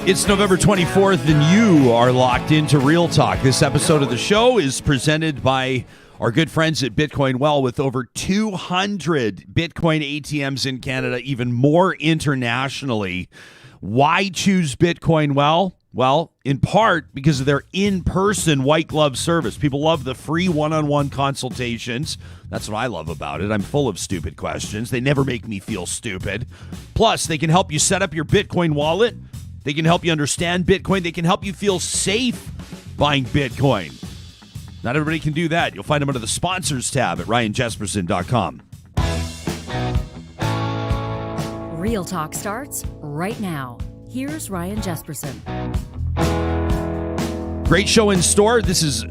It's November 24th, and you are locked into Real Talk. This episode of the show is presented by our good friends at Bitcoin Well, with over 200 Bitcoin ATMs in Canada, even more internationally. Why choose Bitcoin Well? Well, in part because of their in-person white glove service. People love the free one-on-one consultations. That's what I love about it. I'm full of stupid questions. They never make me feel stupid. Plus, they can help you set up your Bitcoin wallet. They can help you understand Bitcoin. They can help you feel safe buying Bitcoin. Not everybody can do that. You'll find them under the sponsors tab at ryanjesperson.com. Real Talk starts right now. Here's Ryan Jesperson. Great show in store. This is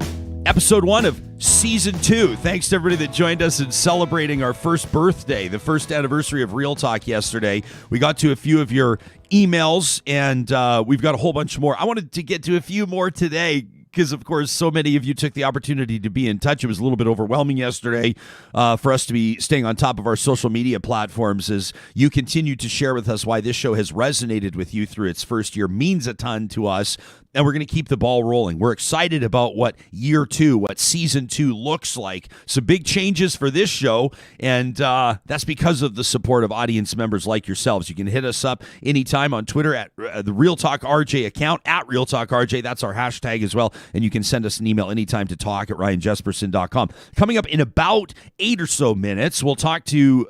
episode 1 of season 2. Thanks to everybody that joined us in celebrating our first birthday, the first anniversary of Real Talk yesterday. We got to a few of your emails, and we've got a whole bunch more. I wanted to get to a few more today because, of course, so many of you took the opportunity to be in touch. It was a little bit overwhelming yesterday for us to be staying on top of our social media platforms as you continue to share with us why this show has resonated with you through its first year. Means a ton to us. And we're going to keep the ball rolling. We're excited about what year 2, what season 2 looks like. Some big changes for this show, and that's because of the support of audience members like yourselves. You can hit us up anytime on Twitter at the Real Talk RJ account, at Real Talk RJ. That's our hashtag as well. And you can send us an email anytime to talk at ryanjesperson.com. Coming up in about 8 or so minutes, we'll talk to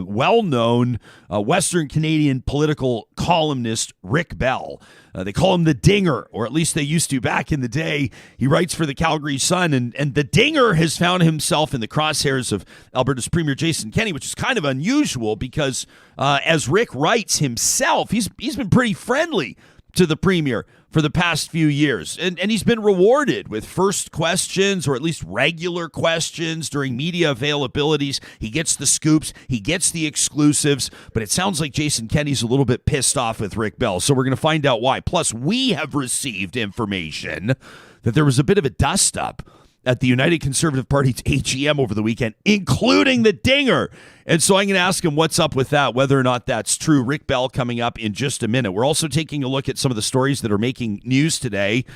well-known Western Canadian political columnist Rick Bell. They call him the Dinger, or at least they used to back in the day. He writes for the Calgary Sun, and the Dinger has found himself in the crosshairs of Alberta's Premier Jason Kenney, which is kind of unusual because, as Rick writes himself, he's been pretty friendly to the Premier for the past few years. And he's been rewarded with first questions, or at least regular questions during media availabilities. He gets the scoops, he gets the exclusives, but it sounds like Jason Kenney's a little bit pissed off with Rick Bell. So we're going to find out why. Plus, we have received information that there was a bit of a dust-up at the United Conservative Party's AGM over the weekend, including the Dinger. And so I'm going to ask him what's up with that, whether or not that's true. Rick Bell coming up in just a minute. We're also taking a look at some of the stories that are making news today.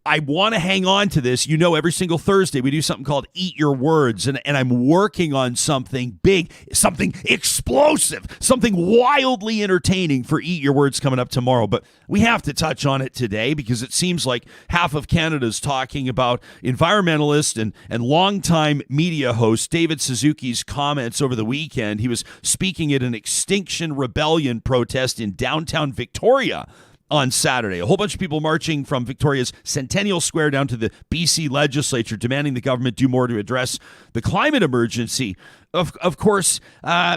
I want to hang on to this. You know, every single Thursday we do something called Eat Your Words, and I'm working on something big, something explosive, something wildly entertaining for Eat Your Words coming up tomorrow. But we have to touch on it today because it seems like half of Canada's talking about environmentalist and longtime media host David Suzuki's comments over the weekend. He was speaking at an Extinction Rebellion protest in downtown Victoria on Saturday. A whole bunch of people marching from Victoria's Centennial Square down to the BC legislature, demanding the government do more to address the climate emergency. Of course,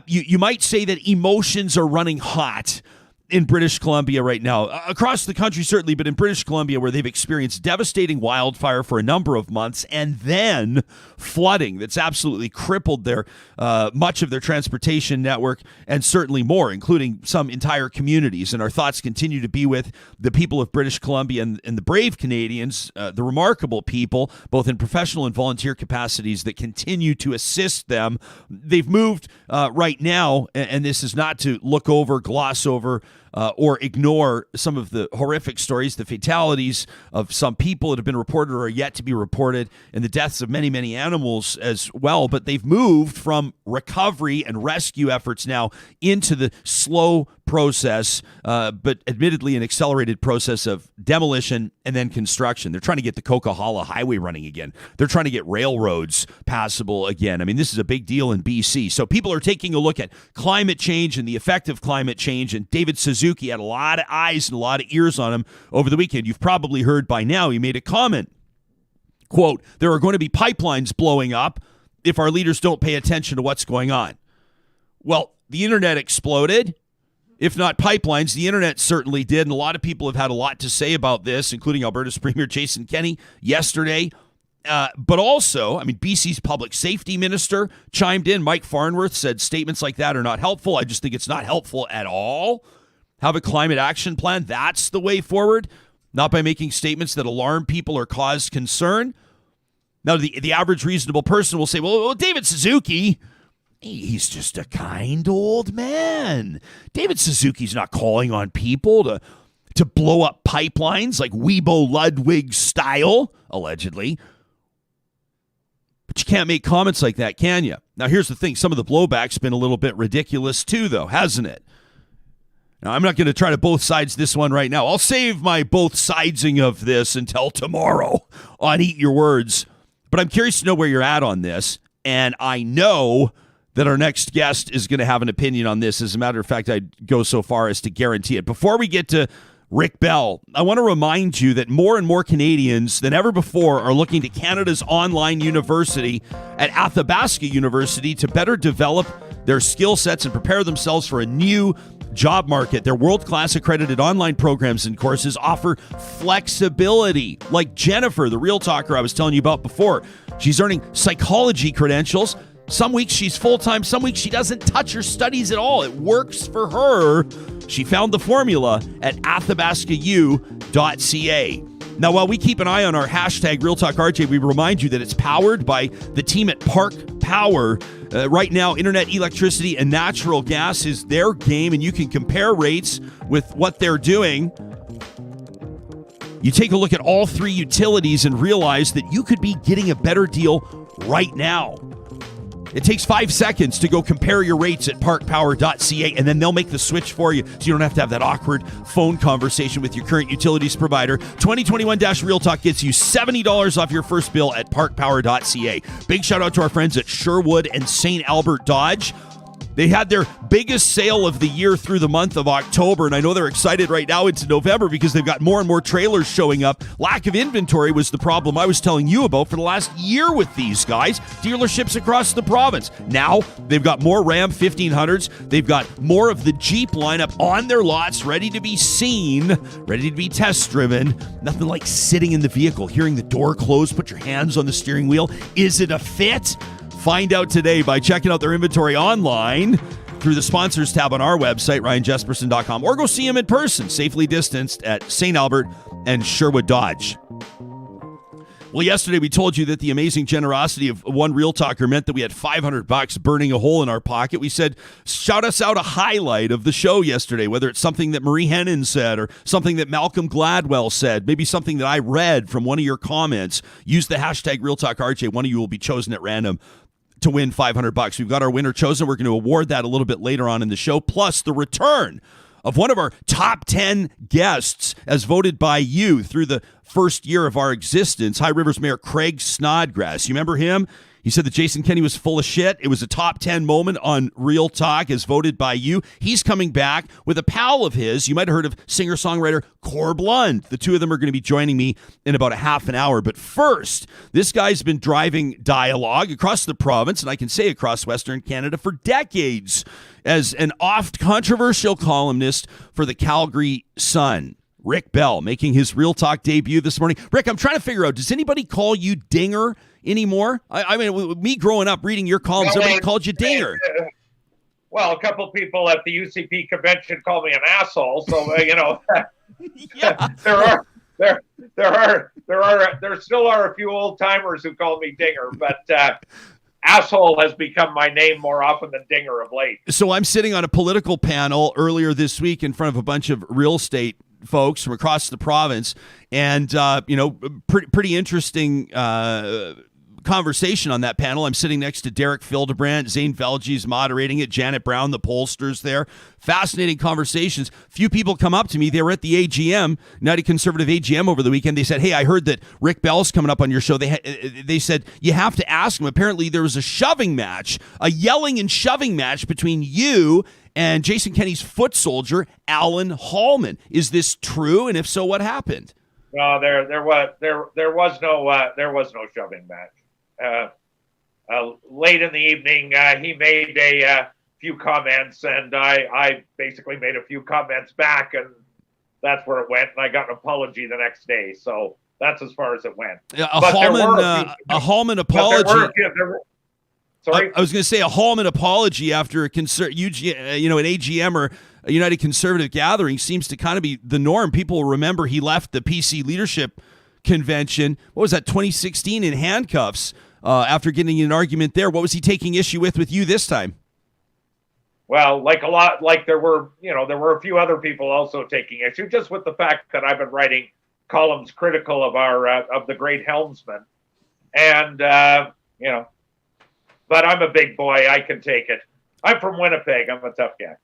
you might say that emotions are running hot in British Columbia right now. Across the country, certainly, but in British Columbia, where they've experienced devastating wildfire for a number of months, and then flooding that's absolutely crippled their much of their transportation network, and certainly more, including some entire communities. And our thoughts continue to be with the people of British Columbia and the brave Canadians, the remarkable people, both in professional and volunteer capacities, that continue to assist them. They've moved right now, and this is not to look over, gloss over, or ignore some of the horrific stories, the fatalities of some people that have been reported or are yet to be reported, and the deaths of many, many animals as well. But they've moved from recovery and rescue efforts now into the slow process, but admittedly an accelerated process of demolition and then construction. They're trying to get the Coquihalla Highway running again. They're trying to get railroads passable again. I mean, this is a big deal in BC. So people are taking a look at climate change and the effect of climate change, and David Suzuki had a lot of eyes and a lot of ears on him over the weekend. You've probably heard by now he made a comment, quote, "There are going to be pipelines blowing up if our leaders don't pay attention to what's going on." Well, the internet exploded. If not pipelines, the internet certainly did, and a lot of people have had a lot to say about this, including Alberta's Premier Jason Kenney yesterday. But also, I mean, BC's public safety minister chimed in. Mike Farnworth said statements like that are not helpful. I just think it's not helpful at all. Have a climate action plan. That's the way forward, not by making statements that alarm people or cause concern. Now, the average reasonable person will say, well, David Suzuki, he's just a kind old man. David Suzuki's not calling on people to blow up pipelines like Weibo Ludwig style, allegedly. But you can't make comments like that, can you? Now, here's the thing. Some of the blowback's been a little bit ridiculous too, though, hasn't it? Now, I'm not going to try to both sides this one right now. I'll save my both sidesing of this until tomorrow on Eat Your Words. But I'm curious to know where you're at on this. And I know that our next guest is going to have an opinion on this. As a matter of fact, I'd go so far as to guarantee it. Before we get to Rick Bell, I want to remind you that more and more Canadians than ever before are looking to Canada's online university at Athabasca University to better develop their skill sets and prepare themselves for a new job market. Their world-class accredited online programs and courses offer flexibility. Like Jennifer, the Real Talker I was telling you about before. She's earning psychology credentials. Some weeks she's full-time, some weeks she doesn't touch her studies at all. It works for her. She found the formula at athabascau.ca. Now, while we keep an eye on our hashtag RealTalkRJ, we remind you that it's powered by the team at Park Power. Right now, internet, electricity, and natural gas is their game, and you can compare rates with what they're doing. You take a look at all three utilities and realize that you could be getting a better deal right now. It takes 5 seconds to go compare your rates at parkpower.ca, and then they'll make the switch for you so you don't have to have that awkward phone conversation with your current utilities provider. 2021-Real Talk gets you $70 off your first bill at parkpower.ca. Big shout out to our friends at Sherwood and St. Albert Dodge. They had their biggest sale of the year through the month of October, and I know they're excited right now into November because they've got more and more trailers showing up. Lack of inventory was the problem I was telling you about for the last year with these guys. Dealerships across the province. Now, they've got more Ram 1500s. They've got more of the Jeep lineup on their lots, ready to be seen, ready to be test driven. Nothing like sitting in the vehicle, hearing the door close, put your hands on the steering wheel. Is it a fit? Find out today by checking out their inventory online through the sponsors tab on our website, ryanjesperson.com, or go see them in person, safely distanced at St. Albert and Sherwood Dodge. Well, yesterday we told you that the amazing generosity of one Real Talker meant that we had $500 burning a hole in our pocket. We said, shout us out a highlight of the show yesterday, whether it's something that Marie Hennon said or something that Malcolm Gladwell said, maybe something that I read from one of your comments. Use the hashtag RealTalkRJ. One of you will be chosen at random to win $500. We've got our winner chosen. We're going to award that a little bit later on in the show, plus the return of one of our top 10 guests as voted by you through the first year of our existence, High Rivers Mayor Craig Snodgrass. You remember him? He said that Jason Kenney was full of shit. It was a top 10 moment on Real Talk as voted by you. He's coming back with a pal of his. You might have heard of singer-songwriter Corb Lund. The two of them are going to be joining me in about a half an hour. But first, this guy's been driving dialogue across the province, and I can say across Western Canada, for decades as an oft-controversial columnist for the Calgary Sun. Rick Bell making his Real Talk debut this morning. Rick, I'm trying to figure out, does anybody call you Dinger anymore? I mean, me growing up reading your columns, everybody called you Dinger. Well, a couple people at the UCP convention called me an asshole. So Yeah. there still are a few old timers who call me Dinger, but asshole has become my name more often than Dinger of late. So I'm sitting on a political panel earlier this week in front of a bunch of real estate folks from across the province, and pretty interesting conversation on that panel. I'm sitting next to Derek Fildebrandt, Zane Velge's moderating it, Janet Brown, the pollsters there. Fascinating conversations. Few people come up to me. They were at the AGM, United Conservative AGM over the weekend. They said, hey, I heard that Rick Bell's coming up on your show. They said, you have to ask him. Apparently there was a shoving match, a yelling and shoving match between you and Jason Kenney's foot soldier, Alan Hallman. Is this true? And if so, what happened? No, there was no shoving match. Late in the evening, he made a few comments, and I basically made a few comments back, and that's where it went. And I got an apology the next day, so that's as far as it went. A Hallman apology. Sorry? I was going to say a Hallman apology after an AGM or a United Conservative gathering seems to kind of be the norm. People remember he left the PC leadership convention. What was that, 2016, in handcuffs after getting in an argument there? What was he taking issue with you this time? well, there were a few other people also taking issue just with the fact that I've been writing columns critical of of the great helmsman, and but I'm a big boy. I can take it. I'm from Winnipeg. I'm a tough guy.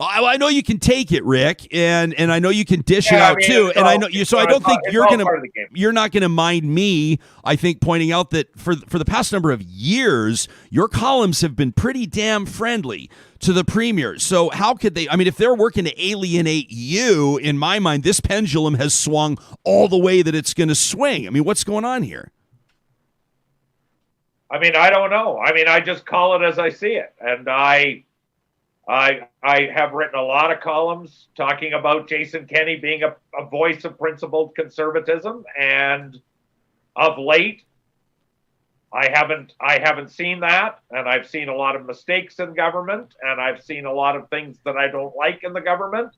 I know you can take it, Rick, and I know you can dish it out too. And I know you. So I don't think you're not gonna mind me. I think pointing out that for the past number of years, your columns have been pretty damn friendly to the premier. So how could they? I mean, if they're working to alienate you, in my mind, this pendulum has swung all the way that it's going to swing. I mean, what's going on here? I mean, I don't know. I mean, I just call it as I see it, and I have written a lot of columns talking about Jason Kenney being a voice of principled conservatism, and of late, I haven't seen that, and I've seen a lot of mistakes in government, and I've seen a lot of things that I don't like in the government.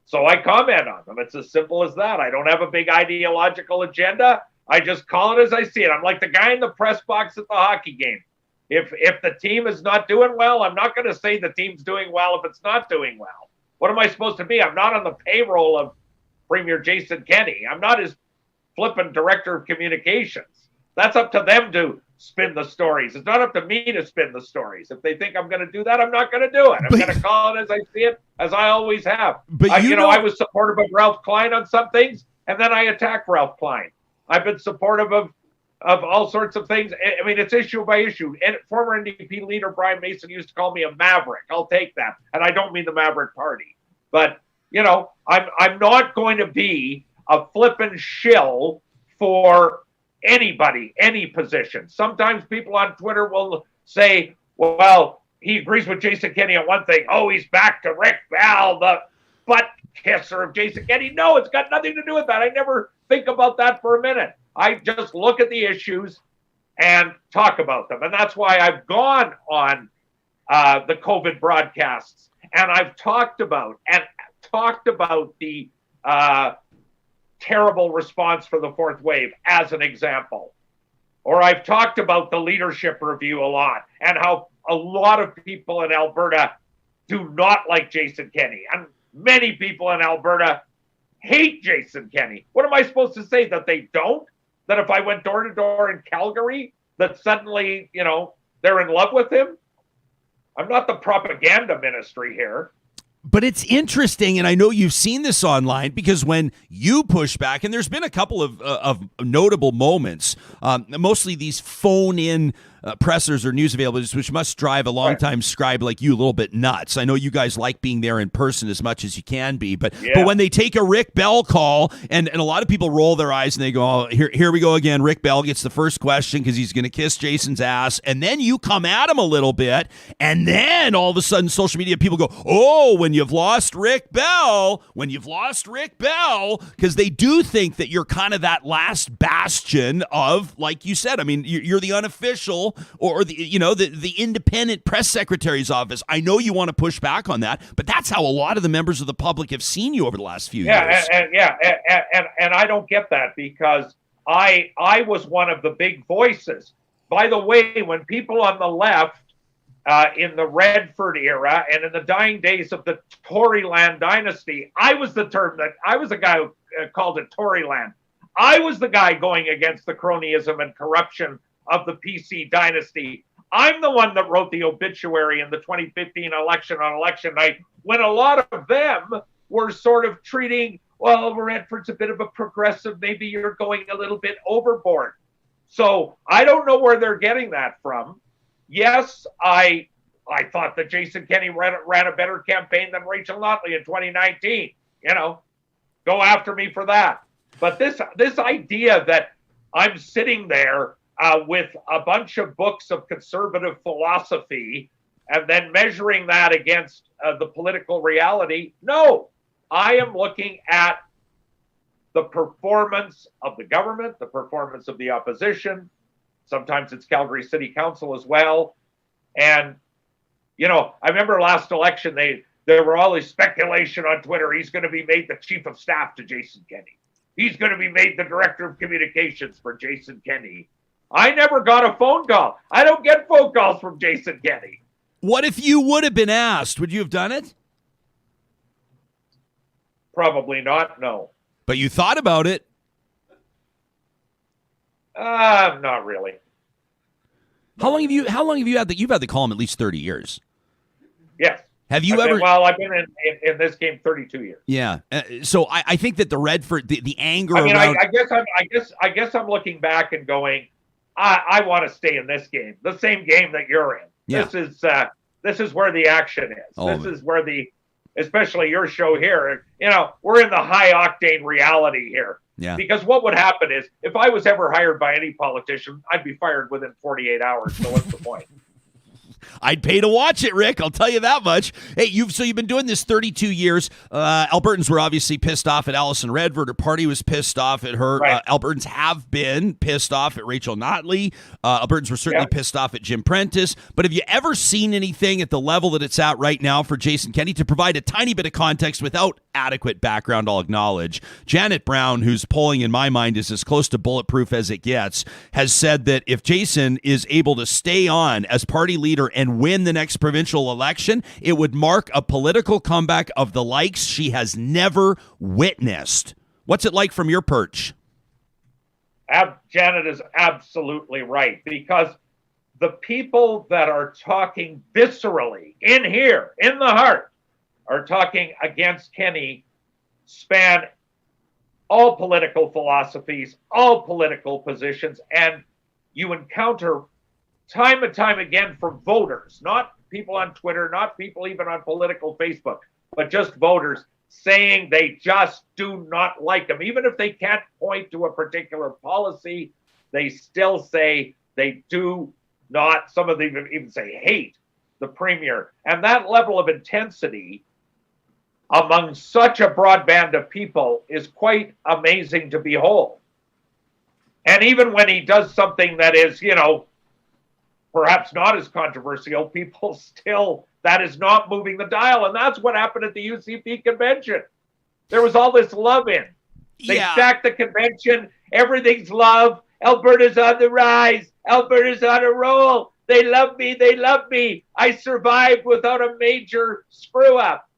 So I comment on them. It's as simple as that. I don't have a big ideological agenda. I just call it as I see it. I'm like the guy in the press box at the hockey game. If the team is not doing well, I'm not going to say the team's doing well if it's not doing well. What am I supposed to be? I'm not on the payroll of Premier Jason Kenney. I'm not his flippant director of communications. That's up to them to spin the stories. It's not up to me to spin the stories. If they think I'm going to do that, I'm not going to do it. I'm going to call it as I see it, as I always have. But I was supportive of Ralph Klein on some things, and then I attacked Ralph Klein. I've been supportive of all sorts of things. I mean, it's issue by issue. And former NDP leader Brian Mason used to call me a maverick. I'll take that. And I don't mean the Maverick Party. But, I'm not going to be a flippin' shill for anybody, any position. Sometimes people on Twitter will say, well, he agrees with Jason Kenney on one thing. Oh, he's back to Rick Bell, the butt kisser of Jason Kenney. No, it's got nothing to do with that. I never think about that for a minute. I just look at the issues and talk about them. And that's why I've gone on the COVID broadcasts, and I've talked about the terrible response for the fourth wave as an example. Or I've talked about the leadership review a lot and how a lot of people in Alberta do not like Jason Kenney. And many people in Alberta hate Jason Kenney. What am I supposed to say? That they don't? That if I went door to door in Calgary, that suddenly, they're in love with him? I'm not the propaganda ministry here. But it's interesting, and I know you've seen this online, because when you push back, and there's been a couple of notable moments, mostly these phone-in pressers or news availabilities, which must drive a longtime scribe like you a little bit nuts. I know you guys like being there in person as much as you can be, but when they take a Rick Bell call, and a lot of people roll their eyes and they go, oh, here we go again. Rick Bell gets the first question because he's going to kiss Jason's ass, and then you come at him a little bit, and then all of a sudden social media people go, oh, when you've lost Rick Bell, because they do think that you're kind of that last bastion of, like you said, I mean, you're the unofficial or the independent press secretary's office. I know you want to push back on that, but that's how a lot of the members of the public have seen you over the last few years. And I don't get that, because I was one of the big voices. By the way, when people on the left in the Redford era and in the dying days of the Toryland dynasty, I was the guy who called it Toryland. I was the guy going against the cronyism and corruption of the PC dynasty. I'm the one that wrote the obituary in the 2015 election on election night, when a lot of them were sort of treating, well, Redford's a bit of a progressive, maybe you're going a little bit overboard. So I don't know where they're getting that from. Yes, I thought that Jason Kenney ran a better campaign than Rachel Notley in 2019. Go after me for that. But this idea that I'm sitting there with a bunch of books of conservative philosophy and then measuring that against the political reality, no. I am looking at the performance of the government, the performance of the opposition. Sometimes it's Calgary City Council as well. And, I remember last election, there were all this speculation on Twitter. He's going to be made the chief of staff to Jason Kenney. He's going to be made the director of communications for Jason Kenney. I never got a phone call. I don't get phone calls from Jason Kenney. What if you would have been asked? Would you have done it? Probably not, no. But you thought about it. Not really. How long have you had you've had the column at least 30 years? Yes. Have you I've been in this game 32 years. Yeah. So I think that the Redford, the anger. I mean, around, I guess I'm looking back and going, I want to stay in this game, the same game that you're in. Yeah. This is where the action is. Oh, this is where especially your show here. We're in the high octane reality here. Yeah. Because what would happen is, if I was ever hired by any politician, I'd be fired within 48 hours. So what's the point? I'd pay to watch it, Rick. I'll tell you that much. Hey, you've been doing this 32 years. Albertans were obviously pissed off at Alison Redford. Her party was pissed off at her. Right. Albertans have been pissed off at Rachel Notley. Albertans were certainly pissed off at Jim Prentice. But have you ever seen anything at the level that it's at right now for Jason Kenney? To provide a tiny bit of context without adequate background, I'll acknowledge. Janet Brown, whose polling in my mind is as close to bulletproof as it gets, has said that if Jason is able to stay on as party leader and win the next provincial election, it would mark a political comeback of the likes she has never witnessed. What's it like from your perch? Janet is absolutely right, because the people that are talking viscerally in here, in the heart, are talking against Kenney span all political philosophies, all political positions, and you encounter time and time again from voters, not people on Twitter, not people even on political Facebook, but just voters saying they just do not like him. Even if they can't point to a particular policy, they still say they do not, some of them even say hate the premier. And that level of intensity among such a broad band of people is quite amazing to behold. And even when he does something that is, perhaps not as controversial, people still, that is not moving the dial. And that's what happened at the UCP convention. There was all this love in. They stacked the convention. Everything's love. Alberta's on the rise. Alberta's on a roll. They love me. They love me. I survived without a major screw up.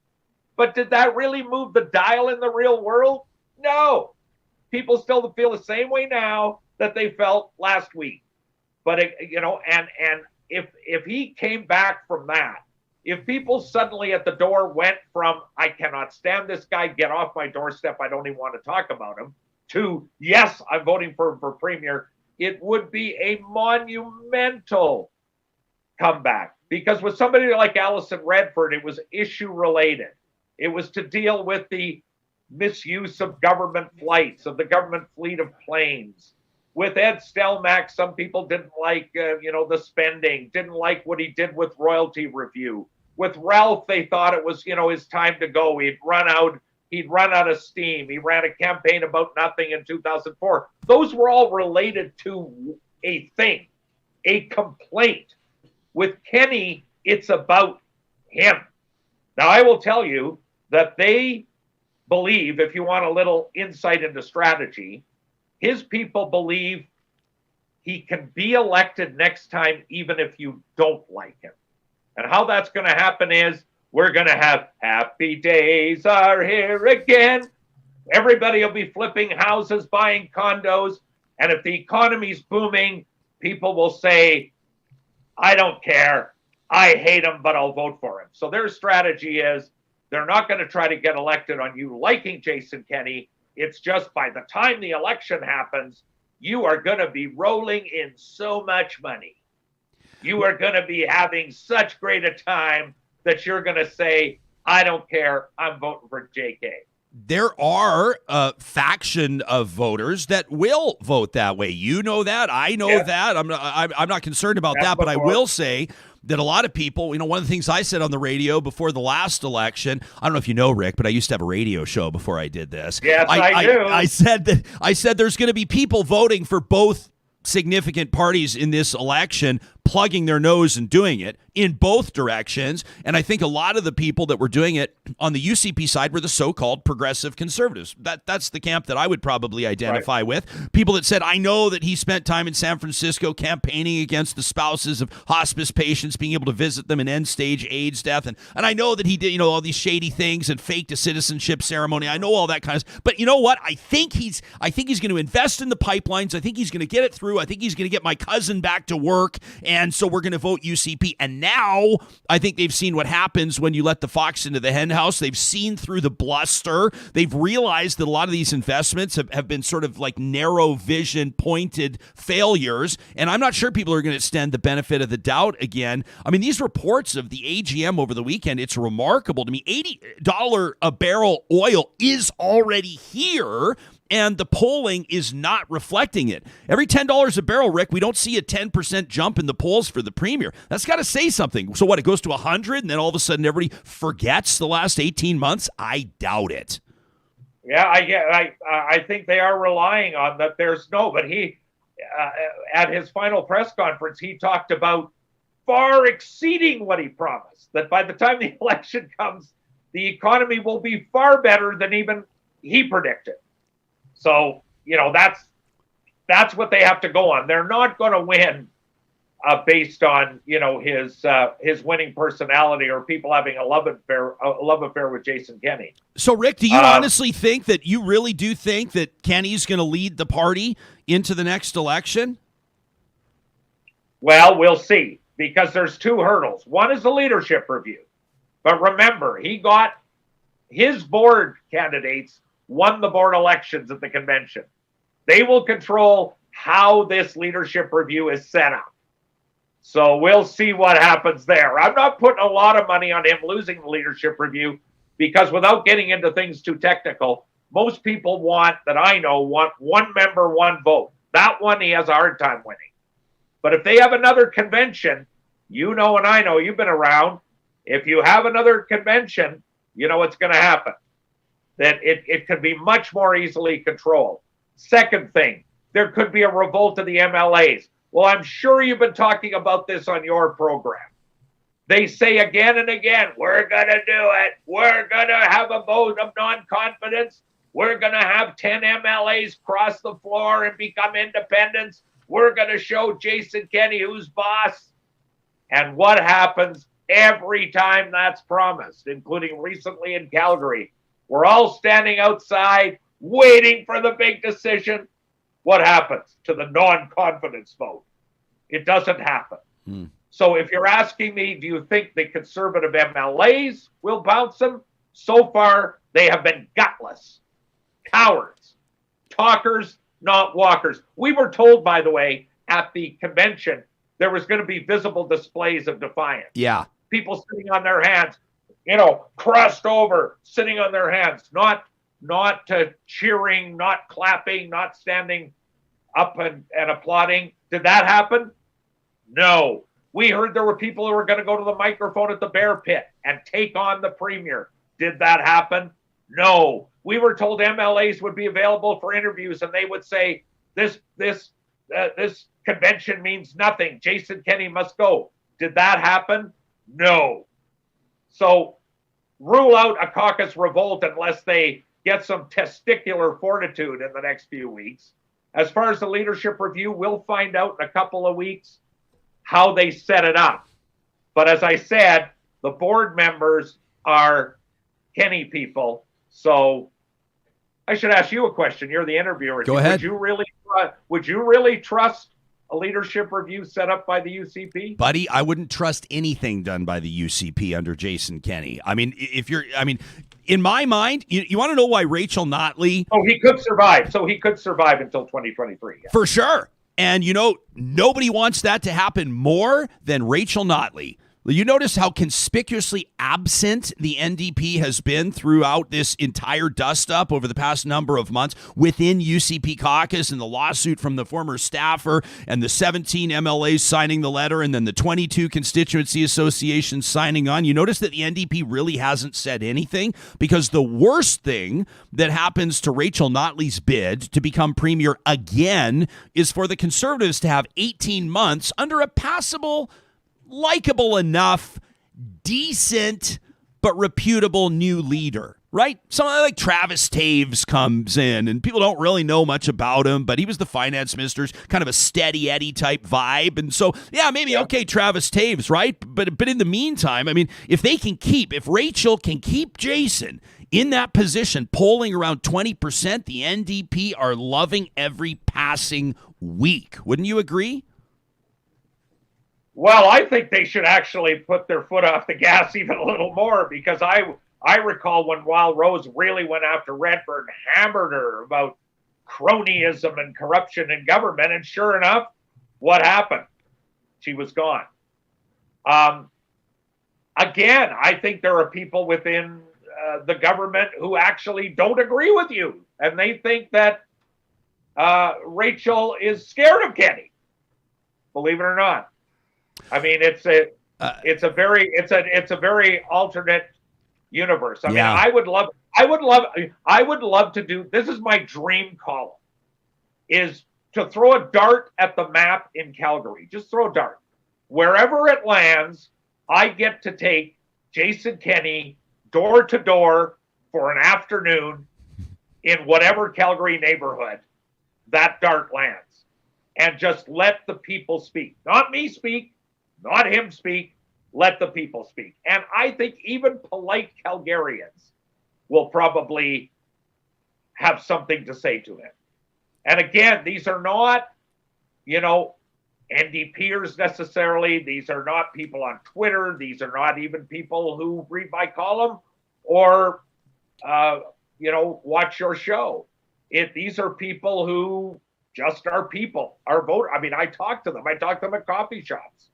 But did that really move the dial in the real world? No. People still feel the same way now that they felt last week. But, and if he came back from that, if people suddenly at the door went from, I cannot stand this guy, get off my doorstep, I don't even want to talk about him, to, yes, I'm voting for premier, it would be a monumental comeback. Because with somebody like Alison Redford, it was issue related. It was to deal with the misuse of government flights, of the government fleet of planes. With Ed Stelmach, some people didn't like, the spending, didn't like what he did with royalty review. With Ralph, they thought it was, his time to go. He'd run out of steam. He ran a campaign about nothing in 2004. Those were all related to a thing, a complaint. With Kenney, it's about him. Now, I will tell you that they believe, if you want a little insight into strategy, his people believe he can be elected next time, even if you don't like him. And how that's going to happen is we're going to have happy days are here again. Everybody will be flipping houses, buying condos. And if the economy's booming, people will say, I don't care. I hate him, but I'll vote for him. So their strategy is they're not going to try to get elected on you liking Jason Kenney. It's just by the time the election happens, you are going to be rolling in so much money. You are going to be having such great a time that you're going to say, I don't care, I'm voting for JK. There are a faction of voters that will vote that way. You know that. I know that. I'm not concerned about that, but I will say that a lot of people, one of the things I said on the radio before the last election, I don't know if you know, Rick, but I used to have a radio show before I did this. Yes, I do. I said there's going to be people voting for both significant parties in this election, plugging their nose and doing it in both directions. And I think a lot of the people that were doing it on the UCP side were the so-called progressive conservatives. That's the camp that I would probably identify with. People that said, I know that he spent time in San Francisco campaigning against the spouses of hospice patients, being able to visit them in end-stage AIDS death. And I know that he did, all these shady things and faked a citizenship ceremony. I know all that kind of stuff. But you know what? I think he's going to invest in the pipelines. I think he's going to get it through. I think he's going to get my cousin back to work. And so we're going to vote UCP. And now I think they've seen what happens when you let the fox into the hen house. They've seen through the bluster. They've realized that a lot of these investments have been sort of like narrow vision, pointed failures. And I'm not sure people are going to extend the benefit of the doubt again. I mean, these reports of the AGM over the weekend, it's remarkable to me. $80 a barrel oil is already here, and the polling is not reflecting it. Every $10 a barrel, Rick, we don't see a 10% jump in the polls for the premier. That's got to say something. So what, it goes to 100 and then all of a sudden everybody forgets the last 18 months? I doubt it. Yeah, I think they are relying on that. There's no, but he, at his final press conference, he talked about far exceeding what he promised, that by the time the election comes, the economy will be far better than even he predicted. So, that's what they have to go on. They're not going to win based on, his winning personality or people having a love affair with Jason Kenney. So, Rick, do you honestly think that you really do think that Kenney's going to lead the party into the next election? Well, we'll see, because there's two hurdles. One is the leadership review. But remember, he got his board candidates won the board elections at the convention. They will control how this leadership review is set up. So we'll see what happens there. I'm not putting a lot of money on him losing the leadership review, because without getting into things too technical, most people want one member, one vote. That one he has a hard time winning. But if they have another convention, and I know, you've been around, if you have another convention, you know what's going to happen. That it could be much more easily controlled. Second thing, there could be a revolt of the MLAs. Well, I'm sure you've been talking about this on your program. They say again and again, we're going to do it. We're going to have a vote of non-confidence. We're going to have 10 MLAs cross the floor and become independents. We're going to show Jason Kenney who's boss. And what happens every time that's promised, including recently in Calgary? We're all standing outside waiting for the big decision. What happens to the non-confidence vote? It doesn't happen. So if you're asking me, do you think the conservative MLAs will bounce them? So far, they have been gutless, cowards, talkers, not walkers. We were told, by the way, at the convention, there was going to be visible displays of defiance. Yeah. People sitting on their hands, crossed over, sitting on their hands, not cheering, not clapping, not standing up and applauding. Did that happen? No. We heard there were people who were going to go to the microphone at the Bear Pit and take on the premier. Did that happen? No. We were told MLAs would be available for interviews and they would say, this convention means nothing. Jason Kenney must go. Did that happen? No. So rule out a caucus revolt unless they get some testicular fortitude in the next few weeks. As far as the leadership review, we'll find out in a couple of weeks how they set it up. But as I said, the board members are Kenney people. So I should ask you a question. You're the interviewer. Go ahead. Would you really trust a leadership review set up by the UCP? Buddy, I wouldn't trust anything done by the UCP under Jason Kenney. I mean, in my mind, you want to know why Rachel Notley... Oh, he could survive. So he could survive until 2023. Yeah. For sure. And, nobody wants that to happen more than Rachel Notley. You notice how conspicuously absent the NDP has been throughout this entire dust-up over the past number of months within UCP caucus, and the lawsuit from the former staffer and the 17 MLAs signing the letter and then the 22 constituency associations signing on. You notice that the NDP really hasn't said anything, because the worst thing that happens to Rachel Notley's bid to become premier again is for the Conservatives to have 18 months under a passable, likable enough, decent, but reputable new leader, right? Someone like Travis Taves comes in, and people don't really know much about him, but he was the finance minister's kind of a steady Eddie type vibe. And so, yeah, maybe, okay, Travis Taves, right? But in the meantime, I mean, if Rachel can keep Jason in that position, polling around 20%, the NDP are loving every passing week. Wouldn't you agree? Well, I think they should actually put their foot off the gas even a little more, because I recall when Wild Rose really went after Redford, hammered her about cronyism and corruption in government, and sure enough, what happened? She was gone. Again, I think there are people within the government who actually don't agree with you, and they think that Rachel is scared of Kenny, believe it or not. I mean, it's a very alternate universe. I mean, I would love to do, this is my dream column, is to throw a dart at the map in Calgary. Just throw a dart. Wherever it lands, I get to take Jason Kenney door to door for an afternoon in whatever Calgary neighborhood that dart lands, and just let the people speak. Not me speak, not him speak, let the people speak. And I think even polite Calgarians will probably have something to say to him. And again, these are not, NDPers necessarily. These are not people on Twitter. These are not even people who read my column or, watch your show. These are people who just are people, are voters. I mean, I talk to them. I talk to them at coffee shops.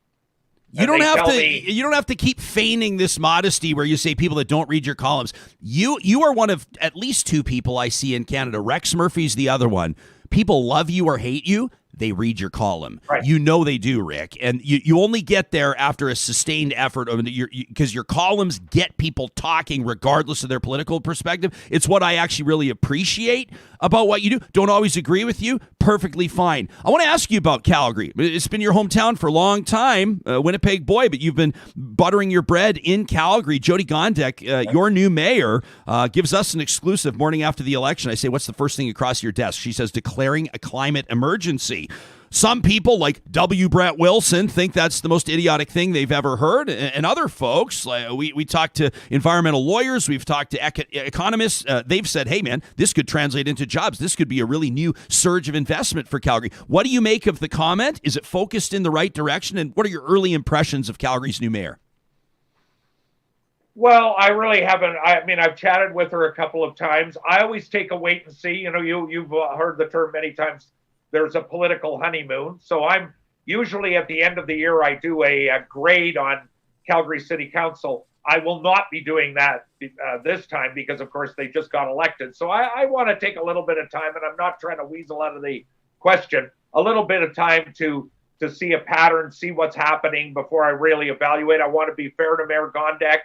You don't have to keep feigning this modesty where you say people that don't read your columns. You are one of at least two people I see in Canada. Rex Murphy's the other one. People love you or hate you. They read your column. Right. You know they do, Rick. And you only get there after a sustained effort because your columns get people talking regardless of their political perspective. It's what I actually really appreciate about what you do. Don't always agree with you. Perfectly fine. I want to ask you about Calgary. It's been your hometown for a long time, Winnipeg boy, but you've been buttering your bread in Calgary. Jyoti Gondek, your new mayor, gives us an exclusive morning after the election. I say, what's the first thing across your desk? She says, declaring a climate emergency. Some people, like W. Brett Wilson, think that's the most idiotic thing they've ever heard. And other folks, we talked to environmental lawyers, we've talked to economists. They've said, hey, man, this could translate into jobs. This could be a really new surge of investment for Calgary. What do you make of the comment? Is it focused in the right direction? And what are your early impressions of Calgary's new mayor? Well, I really haven't. I mean, I've chatted with her a couple of times. I always take a wait and see. You've heard the term many times. There's a political honeymoon. So I'm usually at the end of the year, I do a grade on Calgary City Council. I will not be doing that this time because, of course, they just got elected. So I want to take a little bit of time, and I'm not trying to weasel out of the question, a little bit of time to see a pattern, see what's happening before I really evaluate. I want to be fair to Mayor Gondek.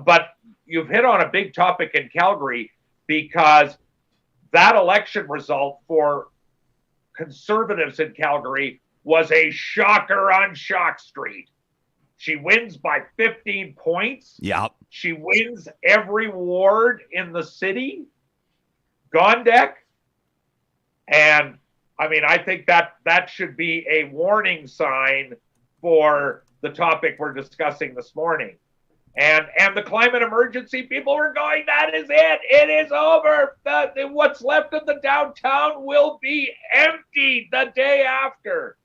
But you've hit on a big topic in Calgary, because that election result for Conservatives in Calgary was a shocker on Shock Street. She wins by 15 points. Yeah. She wins every ward in the city. Gondek. And I mean, I think that should be a warning sign for the topic we're discussing this morning. And the climate emergency, people were going, that is it. It is over. What's left of the downtown will be empty the day after.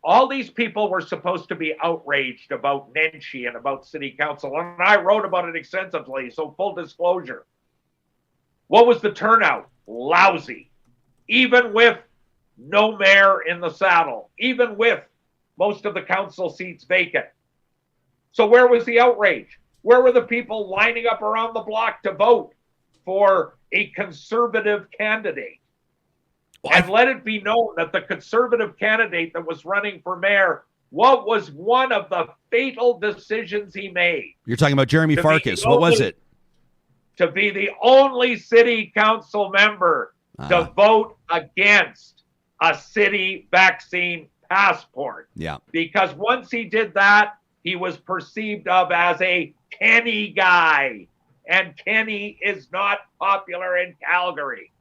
All these people were supposed to be outraged about Nenshi and about city council. And I wrote about it extensively. So full disclosure. What was the turnout? Lousy. Even with no mayor in the saddle. Even with most of the council seats vacant. So where was the outrage? Where were the people lining up around the block to vote for a conservative candidate? And let it be known that the conservative candidate that was running for mayor, what was one of the fatal decisions he made? You're talking about Jeremy Farkas. What was it? To be the only city council member to vote against a city vaccine passport. Yeah. Because once he did that, he was perceived of as a Kenny guy. And Kenny is not popular in Calgary.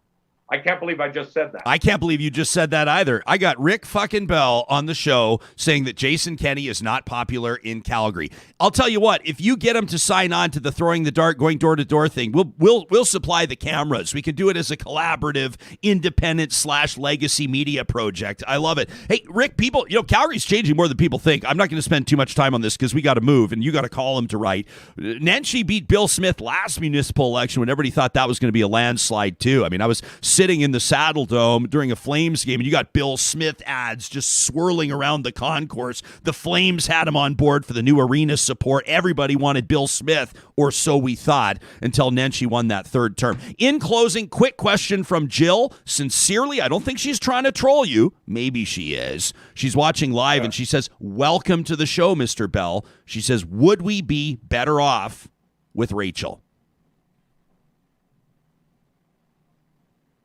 I can't believe I just said that. I can't believe you just said that either. I got Rick fucking Bell on the show saying that Jason Kenney is not popular in Calgary. I'll tell you what, if you get him to sign on to the throwing the dart, going door to door thing, we'll supply the cameras. We can do it as a collaborative, independent / legacy media project. I love it. Hey, Rick, people, Calgary's changing more than people think. I'm not going to spend too much time on this because we got to move and you got to call him to write. Nenshi beat Bill Smith last municipal election when everybody thought that was going to be a landslide too. I mean, I was sitting in the Saddle Dome during a Flames game, and you got Bill Smith ads just swirling around the concourse. The Flames had him on board for the new arena support. Everybody wanted Bill Smith, or so we thought, until Nenshi won that third term. In closing, quick question from Jill. Sincerely, I don't think she's trying to troll you. Maybe she is. She's watching live, and she says, welcome to the show, Mr. Bell. She says, would we be better off with Rachel?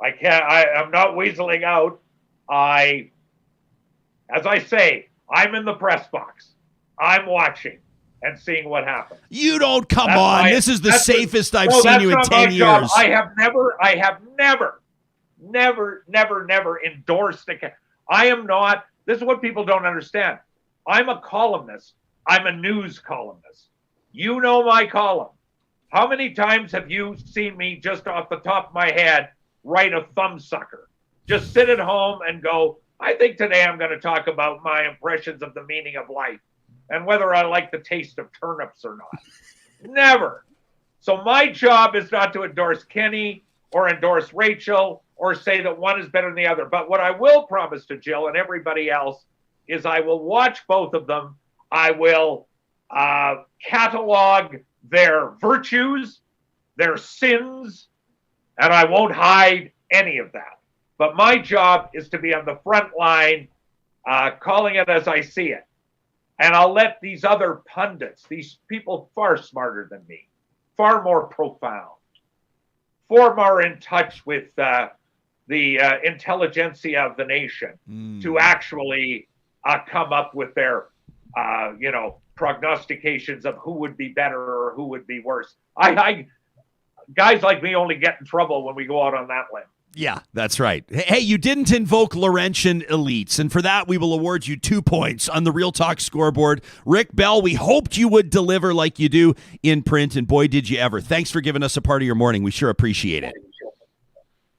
I'm not weaseling out. As I say, I'm in the press box. I'm watching and seeing what happens. You don't come on. This is the safest I've seen you in 10 years. I have never endorsed I am not. This is what people don't understand. I'm a columnist. I'm a news columnist. You know my column. How many times have you seen me just off the top of my head write a thumbsucker? Just sit at home and go, I think today I'm going to talk about my impressions of the meaning of life and whether I like the taste of turnips or not. Never. So my job is not to endorse Kenny or endorse Rachel or say that one is better than the other. But what I will promise to Jill and everybody else is I will watch both of them. I will catalog their virtues, their sins, and I won't hide any of that. But my job is to be on the front line, calling it as I see it. And I'll let these other pundits, these people far smarter than me, far more profound, far more in touch with the intelligentsia of the nation to actually come up with their, prognostications of who would be better or who would be worse. Guys like me only get in trouble when we go out on that limb. Yeah, that's right. Hey, you didn't invoke Laurentian elites, and for that, we will award you 2 points on the Real Talk scoreboard. Rick Bell, we hoped you would deliver like you do in print, and boy, did you ever. Thanks for giving us a part of your morning. We sure appreciate it.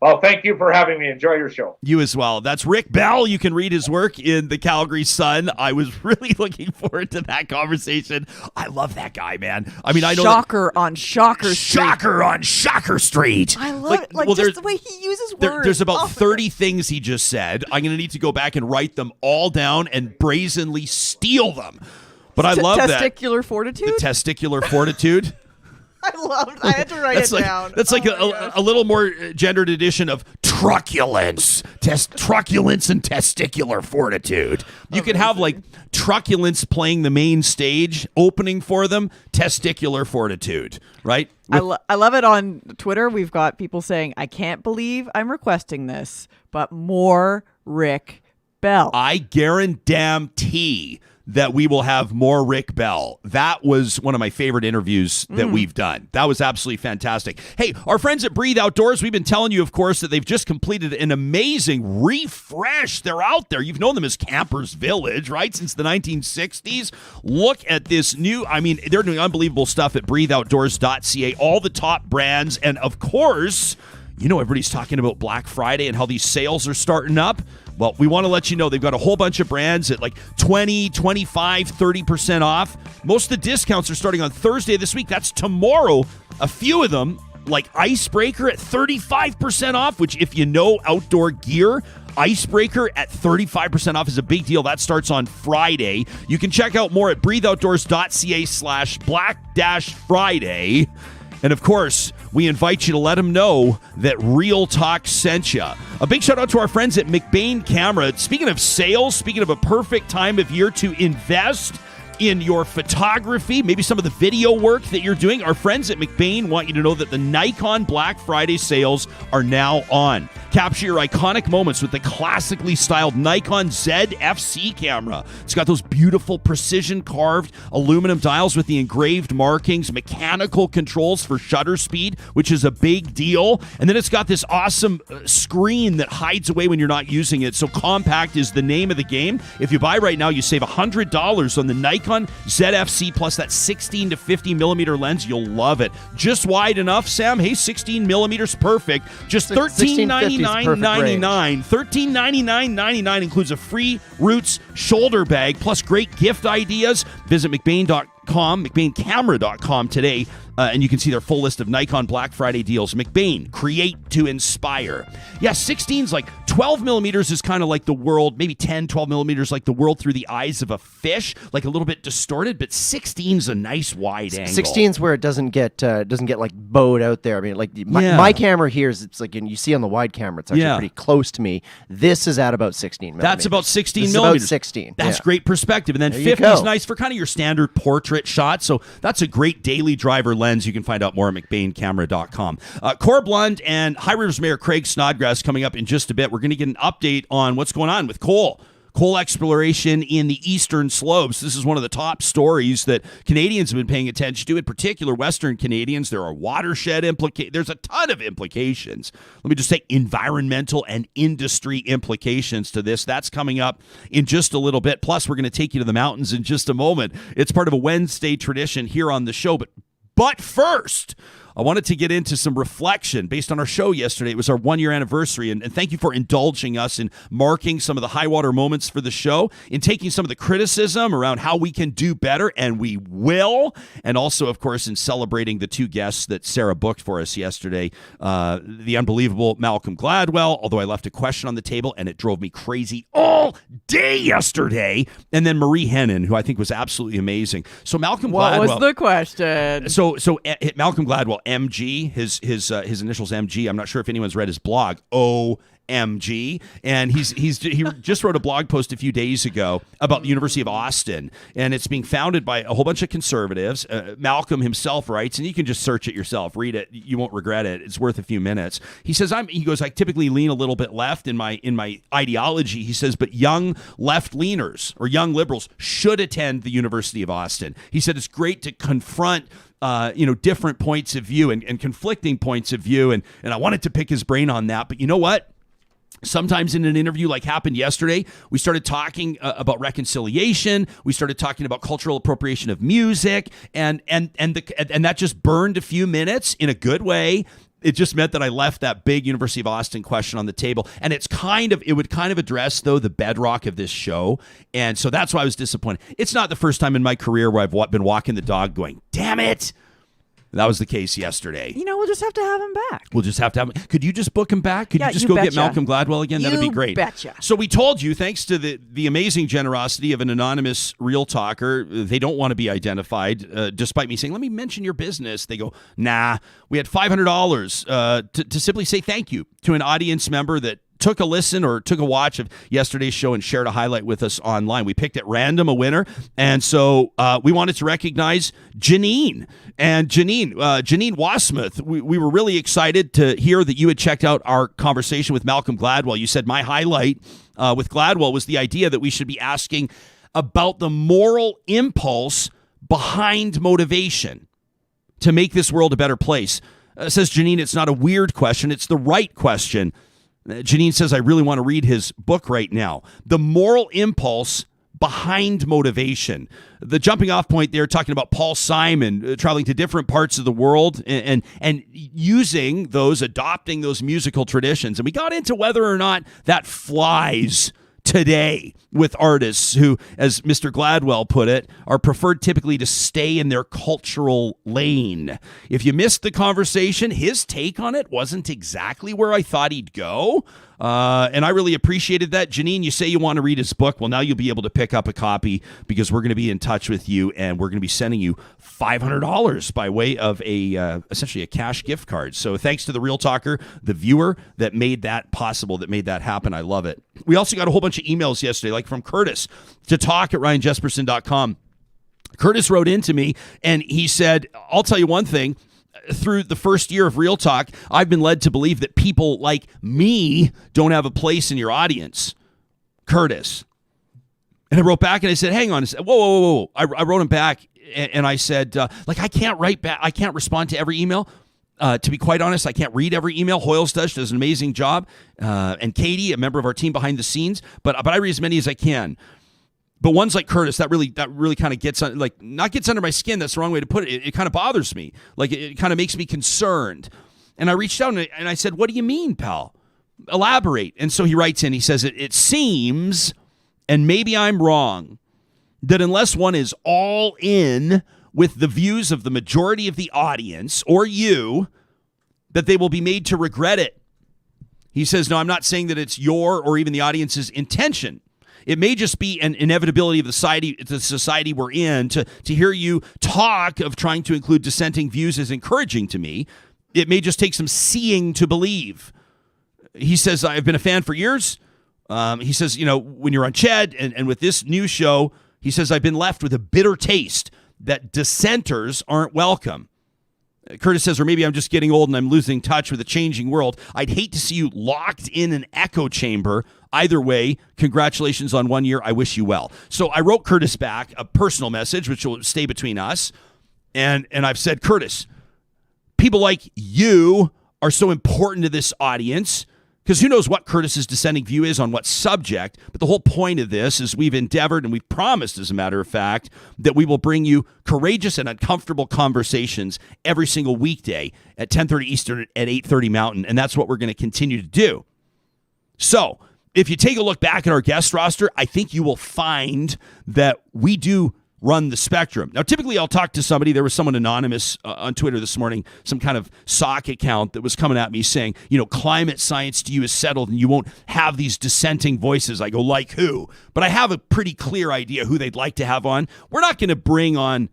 Well, thank you for having me. Enjoy your show. You as well. That's Rick Bell. You can read his work in the Calgary Sun. I was really looking forward to that conversation. I love that guy, man. I mean, I know Shocker on Shocker Street. Shocker on Shocker Street. I love it. Like just the way he uses words. There's about 30 things he just said. I'm going to need to go back and write them all down and brazenly steal them. But I love that. Testicular fortitude? The testicular fortitude. I had to write it down. That's like a little more gendered edition of truculence. Truculence and testicular fortitude. You could have like truculence playing the main stage, opening for them, testicular fortitude, right? I love it on Twitter. We've got people saying, I can't believe I'm requesting this, but more Rick Bell. I guarantee that we will have more Rick Bell. That was one of my favorite interviews that we've done. That was absolutely fantastic. Hey, our friends at Breathe Outdoors, we've been telling you, of course, that they've just completed an amazing refresh. They're out there. You've known them as Campers Village, right? Since the 1960s. Look at this new, they're doing unbelievable stuff at breatheoutdoors.ca. All the top brands. And of course, everybody's talking about Black Friday and how these sales are starting up. Well, we want to let you know they've got a whole bunch of brands at like 20, 25, 30% off. Most of the discounts are starting on Thursday this week. That's tomorrow. A few of them like Icebreaker at 35% off, which if you know outdoor gear, Icebreaker at 35% off is a big deal. That starts on Friday. You can check out more at breatheoutdoors.ca/Black-Friday. And of course, we invite you to let them know that Real Talk sent you. A big shout out to our friends at McBain Camera. Speaking of sales, speaking of a perfect time of year to invest in your photography, maybe some of the video work that you're doing, our friends at McBain want you to know that the Nikon Black Friday sales are now on. Capture your iconic moments with the classically styled Nikon ZFC camera. It's got those beautiful precision carved aluminum dials with the engraved markings, mechanical controls for shutter speed, which is a big deal. And then it's got this awesome screen that hides away when you're not using it. So compact is the name of the game. If you buy right now, you save $100 on the Nikon ZFC plus that 16 to 50 millimeter lens. You'll love it. Just wide enough, Sam. Hey, 16 millimeters, perfect. Just $13.99.99. $13.99.99 includes a free Roots shoulder bag plus great gift ideas. Visit McBain.com today, and you can see their full list of Nikon Black Friday deals. McBain, create to inspire. Yeah, 16's like 12 millimeters is kind of like the world, maybe 10, 12 millimeters like the world through the eyes of a fish, like a little bit distorted, but 16's a nice wide angle. 16's where it doesn't get like bowed out there. I mean, like my camera here is, it's like, and you see on the wide camera, it's actually pretty close to me. This is at about 16 millimeters. That's about 16 this millimeters. Is about 16. That's great perspective. And then 50 is nice for kind of your standard portrait shot. So that's a great daily driver lens. You can find out more at McBainCamera.com. Corb Lund and High Rivers Mayor Craig Snodgrass coming up in just a bit. We're going to get an update on what's going on with coal exploration in the eastern slopes. This is one of the top stories that Canadians have been paying attention to, in particular Western Canadians. There are watershed implications. There's a ton of implications. Let me just say environmental and industry implications to this. That's coming up in just a little bit. Plus, we're going to take you to the mountains in just a moment. It's part of a Wednesday tradition here on the show. But first, I wanted to get into some reflection based on our show yesterday. It was our 1-year anniversary, and thank you for indulging us in marking some of the high water moments for the show, in taking some of the criticism around how we can do better, and we will, and also, of course, in celebrating the 2 guests that Sarah booked for us yesterday, the unbelievable Malcolm Gladwell, although I left a question on the table, and it drove me crazy all day yesterday, and then Marie Hennon, who I think was absolutely amazing. So Malcolm Gladwell... What was the question? So Malcolm Gladwell, MG, his initials MG. I'm not sure if anyone's read his blog. OMG, and he just wrote a blog post a few days ago about the University of Austin, and it's being founded by a whole bunch of conservatives. Malcolm himself writes, and you can just search it yourself, read it. You won't regret it. It's worth a few minutes. He says, I typically lean a little bit left in my ideology. He says, but young left leaners or young liberals should attend the University of Austin. He said it's great to confront different points of view and conflicting points of view. And I wanted to pick his brain on that. But you know what? Sometimes in an interview like happened yesterday, we started talking about reconciliation. We started talking about cultural appropriation of music, and that just burned a few minutes in a good way. It just meant that I left that big University of Austin question on the table, and it would kind of address, though, the bedrock of this show, and so that's why I was disappointed. It's not the first time in my career where I've been walking the dog going, damn it. That was the case yesterday. We'll just have to have him back. We'll just have to have him. Could you just book him back? Could you just go get Malcolm Gladwell again? That'd be great. Betcha. So we told you, thanks to the amazing generosity of an anonymous real talker, they don't want to be identified, despite me saying, let me mention your business. They go, nah. We had $500 to simply say thank you to an audience member that took a listen or took a watch of yesterday's show and shared a highlight with us online. We picked at random a winner, and so we wanted to recognize Janine. And Janine Wasmuth, we were really excited to hear that you had checked out our conversation with Malcolm Gladwell. You said my highlight with Gladwell was the idea that we should be asking about the moral impulse behind motivation to make this world a better place. Says Janine, it's not a weird question, it's the right question. Janine says, I really want to read his book right now. The moral impulse behind motivation. The jumping off point there, talking about Paul Simon traveling to different parts of the world and adopting those musical traditions. And we got into whether or not that flies today with artists who, as Mr. Gladwell put it, are preferred typically to stay in their cultural lane. If you missed the conversation, his take on it wasn't exactly where I thought he'd go. And I really appreciated that. Janine, you say you want to read his book. Well, now you'll be able to pick up a copy because we're going to be in touch with you, and we're going to be sending you $500 by way of essentially a cash gift card. So thanks to the Real Talker, the viewer that made that possible, that made that happen. I love it. We also got a whole bunch of emails yesterday, like from Curtis to talk@ryanjesperson.com. Curtis wrote into me, and he said, I'll tell you one thing. Through the first year of Real Talk, I've been led to believe that people like me don't have a place in your audience. Curtis. And I wrote back and I said, hang on. I said, whoa. I wrote him back and I said, I can't write back. I can't respond to every email. To be quite honest, I can't read every email. Hoyles does an amazing job. And Katie, a member of our team behind the scenes. But I read as many as I can. But ones like Curtis, that really kind of gets on, not gets under my skin. That's the wrong way to put it. It kind of bothers me. It kind of makes me concerned. And I reached out and I said, what do you mean, pal? Elaborate. And so he writes in, he says, it seems, and maybe I'm wrong, that unless one is all in with the views of the majority of the audience or you, that they will be made to regret it. He says, no, I'm not saying that it's your or even the audience's intention. It may just be an inevitability of the society we're in. To hear you talk of trying to include dissenting views is encouraging to me. It may just take some seeing to believe. He says, I've been a fan for years. He says, when you're on Ched and with this new show, he says, I've been left with a bitter taste that dissenters aren't welcome. Curtis says, or maybe I'm just getting old and I'm losing touch with a changing world. I'd hate to see you locked in an echo chamber. Either way, congratulations on 1 year. I wish you well. So I wrote Curtis back a personal message, which will stay between us. And I've said, Curtis, people like you are so important to this audience because who knows what Curtis's dissenting view is on what subject. But the whole point of this is we've endeavored and we've promised, as a matter of fact, that we will bring you courageous and uncomfortable conversations every single weekday at 10:30 Eastern at 8:30 Mountain. And that's what we're going to continue to do. So if you take a look back at our guest roster, I think you will find that we do run the spectrum. Now, typically I'll talk to somebody. There was someone anonymous on Twitter this morning, some kind of sock account that was coming at me saying, climate science to you is settled and you won't have these dissenting voices. I go, like who? But I have a pretty clear idea who they'd like to have on. We're not going to bring on,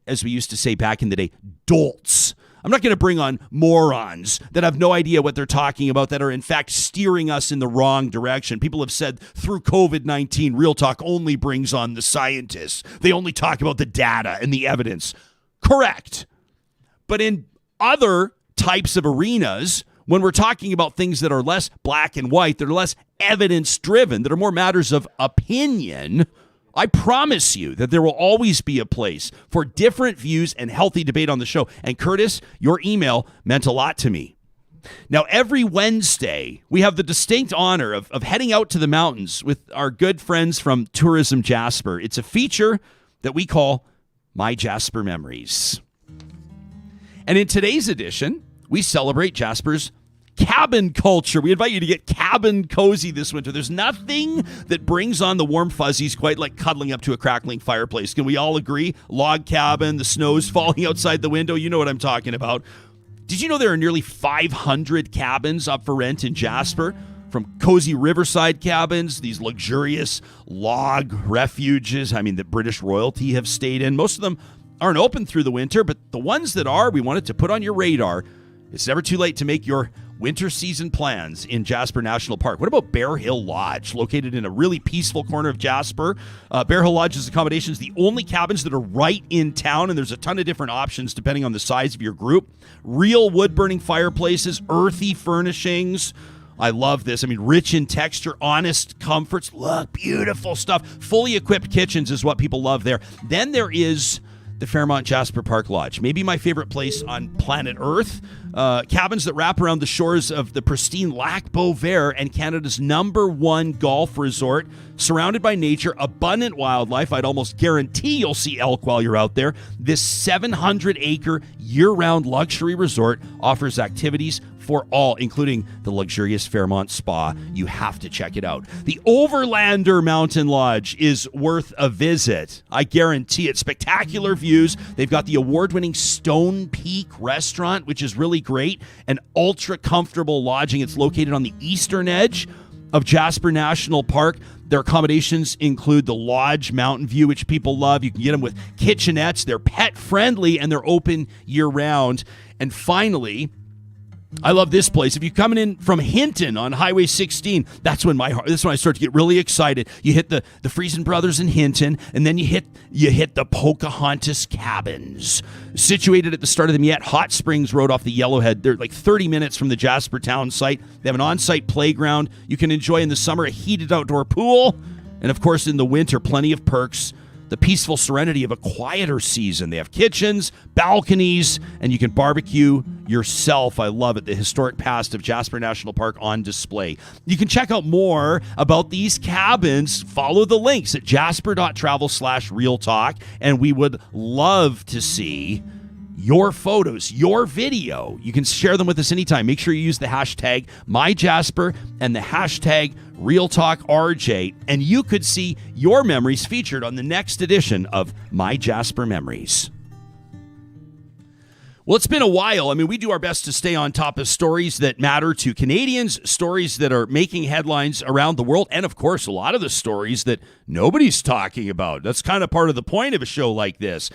as we used to say back in the day, dolts. I'm not going to bring on morons that have no idea what they're talking about, that are in fact steering us in the wrong direction. People have said through COVID-19, Real Talk only brings on the scientists. They only talk about the data and the evidence. Correct. But in other types of arenas, when we're talking about things that are less black and white, that are less evidence-driven, that are more matters of opinion, I promise you that there will always be a place for different views and healthy debate on the show. And Curtis, your email meant a lot to me. Now, every Wednesday, we have the distinct honor of heading out to the mountains with our good friends from Tourism Jasper. It's a feature that we call MyJasper Memories. And in today's edition, we celebrate Jasper's cabin culture. We invite you to get cabin cozy this winter. There's nothing that brings on the warm fuzzies quite like cuddling up to a crackling fireplace. Can we all agree? Log cabin, the snow's falling outside the window. You know what I'm talking about. Did you know there are nearly 500 cabins up for rent in Jasper? From cozy riverside cabins, these luxurious log refuges, that British royalty have stayed in. Most of them aren't open through the winter, but the ones that are, we wanted to put on your radar. It's never too late to make your winter season plans in Jasper National Park. What about Bear Hill Lodge, located in a really peaceful corner of Jasper? Bear Hill Lodge's accommodations, the only cabins that are right in town, and there's a ton of different options depending on the size of your group. Real wood-burning fireplaces, earthy furnishings. I love this. Rich in texture, honest comforts. Look, beautiful stuff. Fully equipped kitchens is what people love there. Then there is the Fairmont Jasper Park Lodge, maybe my favorite place on planet Earth. Cabins that wrap around the shores of the pristine Lac Beauvert and Canada's #1 golf resort, surrounded by nature, abundant wildlife. I'd almost guarantee you'll see elk while you're out there. This 700-acre year-round luxury resort offers activities for all, including the luxurious Fairmont Spa. You have to check it out. The Overlander Mountain Lodge is worth a visit. I guarantee it. Spectacular views. They've got the award-winning Stone Peak restaurant, which is really great, and ultra-comfortable lodging. It's located on the eastern edge of Jasper National Park. Their accommodations include the Lodge Mountain View, which people love. You can get them with kitchenettes. They're pet-friendly, and they're open year-round. And finally, I love this place. If you're coming in from Hinton on Highway 16, that's when I start to get really excited. You hit the Friesen Brothers in Hinton, and then you hit the Pocahontas Cabins, situated at the start of the Miette Hot Springs Road off the Yellowhead. They're like 30 minutes from the Jasper town site. They have an on-site playground. You can enjoy in the summer a heated outdoor pool, and of course in the winter, plenty of perks. The peaceful serenity of a quieter season. They have kitchens, balconies, and you can barbecue yourself. I love it. The historic past of Jasper National Park on display. You can check out more about these cabins. Follow the links at jasper.travel/realtalk, and we would love to see your photos, your video. You can share them with us anytime. Make sure you use the hashtag MyJasper and the hashtag RealTalkRJ, and you could see your memories featured on the next edition of MyJasper Memories. Well, it's been a while. I mean, we do our best to stay on top of stories that matter to Canadians, stories that are making headlines around the world, and of course, a lot of the stories that nobody's talking about. That's kind of part of the point of a show like this.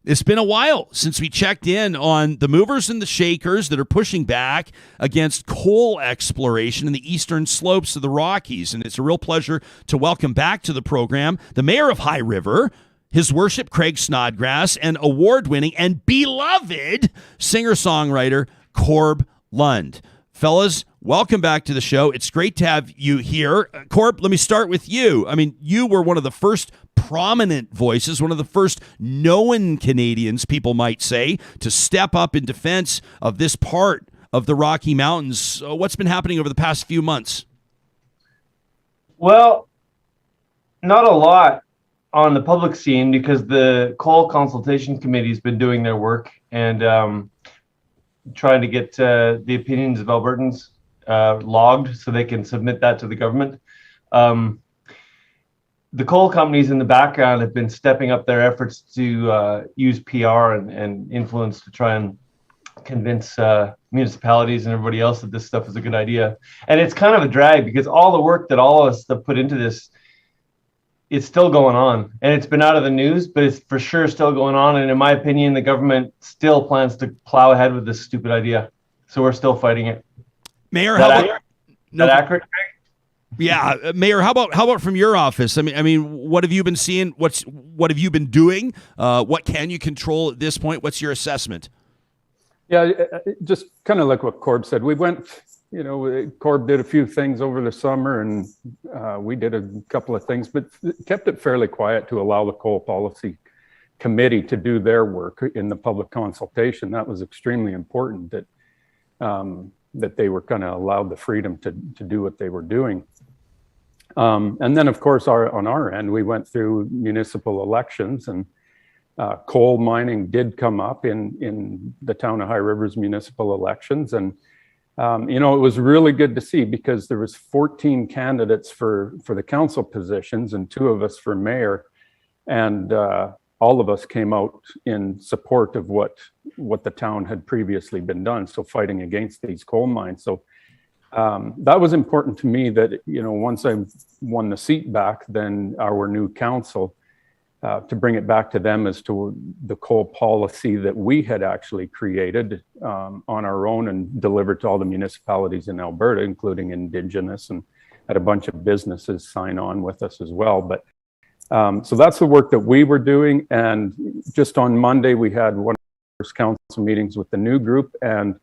It's been a while since we checked in on the movers and the shakers that are pushing back against coal exploration in the eastern slopes of the Rockies. And it's a real pleasure to welcome back to the program the mayor of High River, His Worship Craig Snodgrass, and award-winning and beloved singer-songwriter Corb Lund. Fellas, welcome back to the show. It's great to have you here. Corb, let me start with you. I mean, you were one of the first prominent voices, one of the first known Canadians, people might say, to step up in defense of this part of the Rocky Mountains. What's been happening over the past few months? Well, not a lot on the public scene because the Coal Consultation Committee has been doing their work and trying to get the opinions of Albertans logged so they can submit that to the government. The coal companies in the background have been stepping up their efforts to use PR and influence to try and convince municipalities and everybody else that this stuff is a good idea. And it's kind of a drag because all the work that all of us have put into this, it's still going on. And it's been out of the news, but it's for sure still going on. And in my opinion, the government still plans to plow ahead with this stupid idea. So we're still fighting it. Mayor, is that accurate, Craig? Yeah, Mayor, how about from your office? I mean, what have you been seeing? What have you been doing? What can you control at this point? What's your assessment? Yeah, just kind of like what Corb said. We went, Corb did a few things over the summer, and we did a couple of things, but kept it fairly quiet to allow the Coal Policy Committee to do their work in the public consultation. That was extremely important that they were kind of allowed the freedom to do what they were doing. And then, of course, on our end, we went through municipal elections, and coal mining did come up in the town of High River's municipal elections. And, it was really good to see because there was 14 candidates for the council positions and 2 of us for mayor. And all of us came out in support of what the town had previously been done. So fighting against these coal mines. So that was important to me that, once I won the seat back, then our new council, to bring it back to them as to the coal policy that we had actually created on our own and delivered to all the municipalities in Alberta, including Indigenous, and had a bunch of businesses sign on with us as well. But so that's the work that we were doing. And just on Monday, we had one of our first council meetings with the new group, and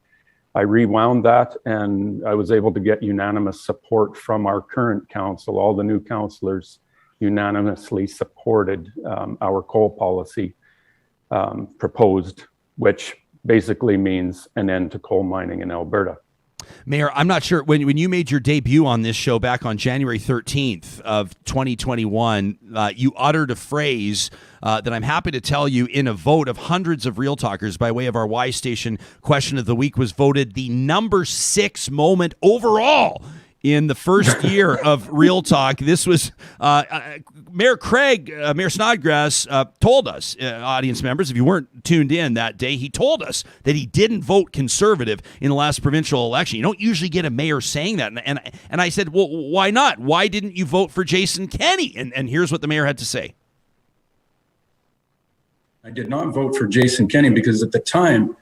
I rewound that, and I was able to get unanimous support from our current council. All the new councillors unanimously supported our coal policy proposed, which basically means an end to coal mining in Alberta. Mayor, I'm not sure, when you made your debut on this show back on January 13th of 2021, you uttered a phrase that I'm happy to tell you, in a vote of hundreds of Real Talkers by way of our Y Station question of the week, was voted the number 6 moment overall in the first year of Real Talk. This was Mayor Snodgrass told us, audience members, if you weren't tuned in that day, he told us that he didn't vote Conservative in the last provincial election. You don't usually get a mayor saying that. And I said, well, why not? Why didn't you vote for Jason Kenney? And here's what the mayor had to say. I did not vote for Jason Kenney because at the time,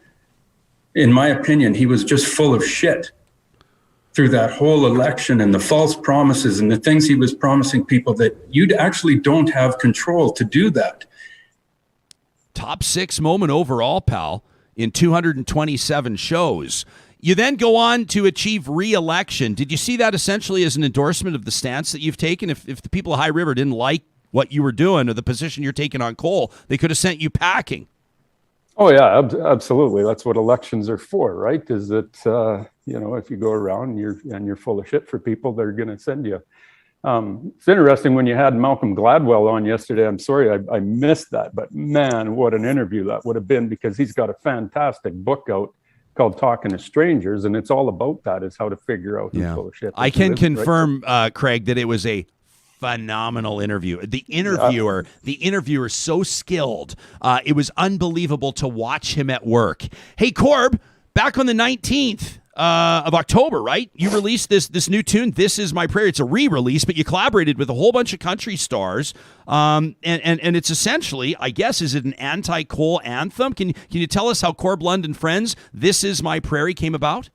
in my opinion, he was just full of shit through that whole election, and the false promises and the things he was promising people that you actually don't have control to do that. Top 6 moment overall, pal, in 227 shows. You then go on to achieve re-election. Did you see that essentially as an endorsement of the stance that you've taken? If the people of High River didn't like what you were doing or the position you're taking on coal, they could have sent you packing. Oh yeah, absolutely. That's what elections are for, right? Is that if you go around and you're full of shit for people, they're going to send you. It's interesting when you had Malcolm Gladwell on yesterday. I'm sorry I missed that, but man, what an interview that would have been, because he's got a fantastic book out called Talking to Strangers, and it's all about that, is how to figure out who's full of shit. I can confirm, right? Craig, that it was a phenomenal interview. The interviewer so skilled. It was unbelievable to watch him at work. Hey, Corb, back on the 19th of October, right? You released this new tune, This Is My Prayer. It's a re-release, but you collaborated with a whole bunch of country stars. And it's essentially, I guess, is it an anti-coal anthem? Can you tell us how Corb Lund and Friends, This Is My Prairie came about?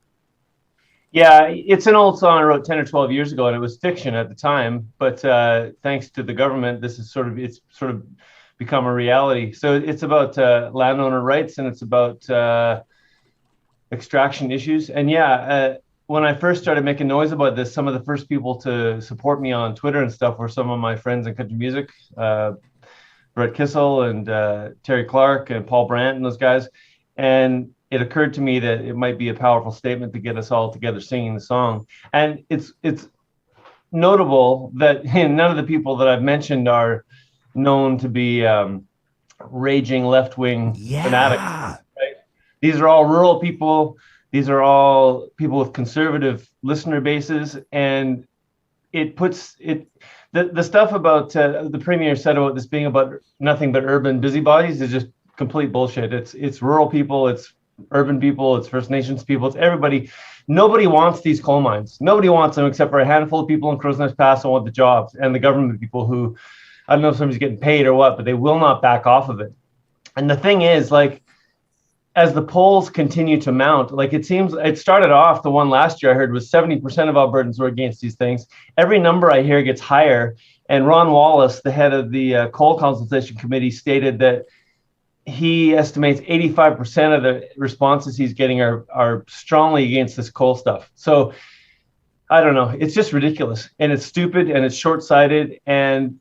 Yeah, it's an old song I wrote 10 or 12 years ago, and it was fiction at the time. But thanks to the government, it's sort of become a reality. So it's about landowner rights, and it's about extraction issues. And when I first started making noise about this, some of the first people to support me on Twitter and stuff were some of my friends in country music, Brett Kissel and Terry Clark and Paul Brandt and those guys. And it occurred to me that it might be a powerful statement to get us all together singing the song. And it's notable that none of the people that I've mentioned are known to be raging left-wing fanatics. Right? These are all rural people. These are all people with conservative listener bases. And it puts it, the stuff about the premier said about this being about nothing but urban busybodies is just complete bullshit. It's rural people, it's urban people, it's First Nations people, it's everybody. Nobody wants these coal mines. Nobody wants them except for a handful of people in Crow's Nest Pass who want the jobs, and the government people who, I don't know if somebody's getting paid or what, but they will not back off of it. And the thing is, like, as the polls continue to mount, like, it seems, it started off, the one last year I heard was 70% of Albertans were against these things. Every number I hear gets higher. And Ron Wallace, the head of the coal consultation committee, stated that he estimates 85% of the responses he's getting are strongly against this coal stuff. So I don't know. It's just ridiculous, and it's stupid, and it's short-sighted. And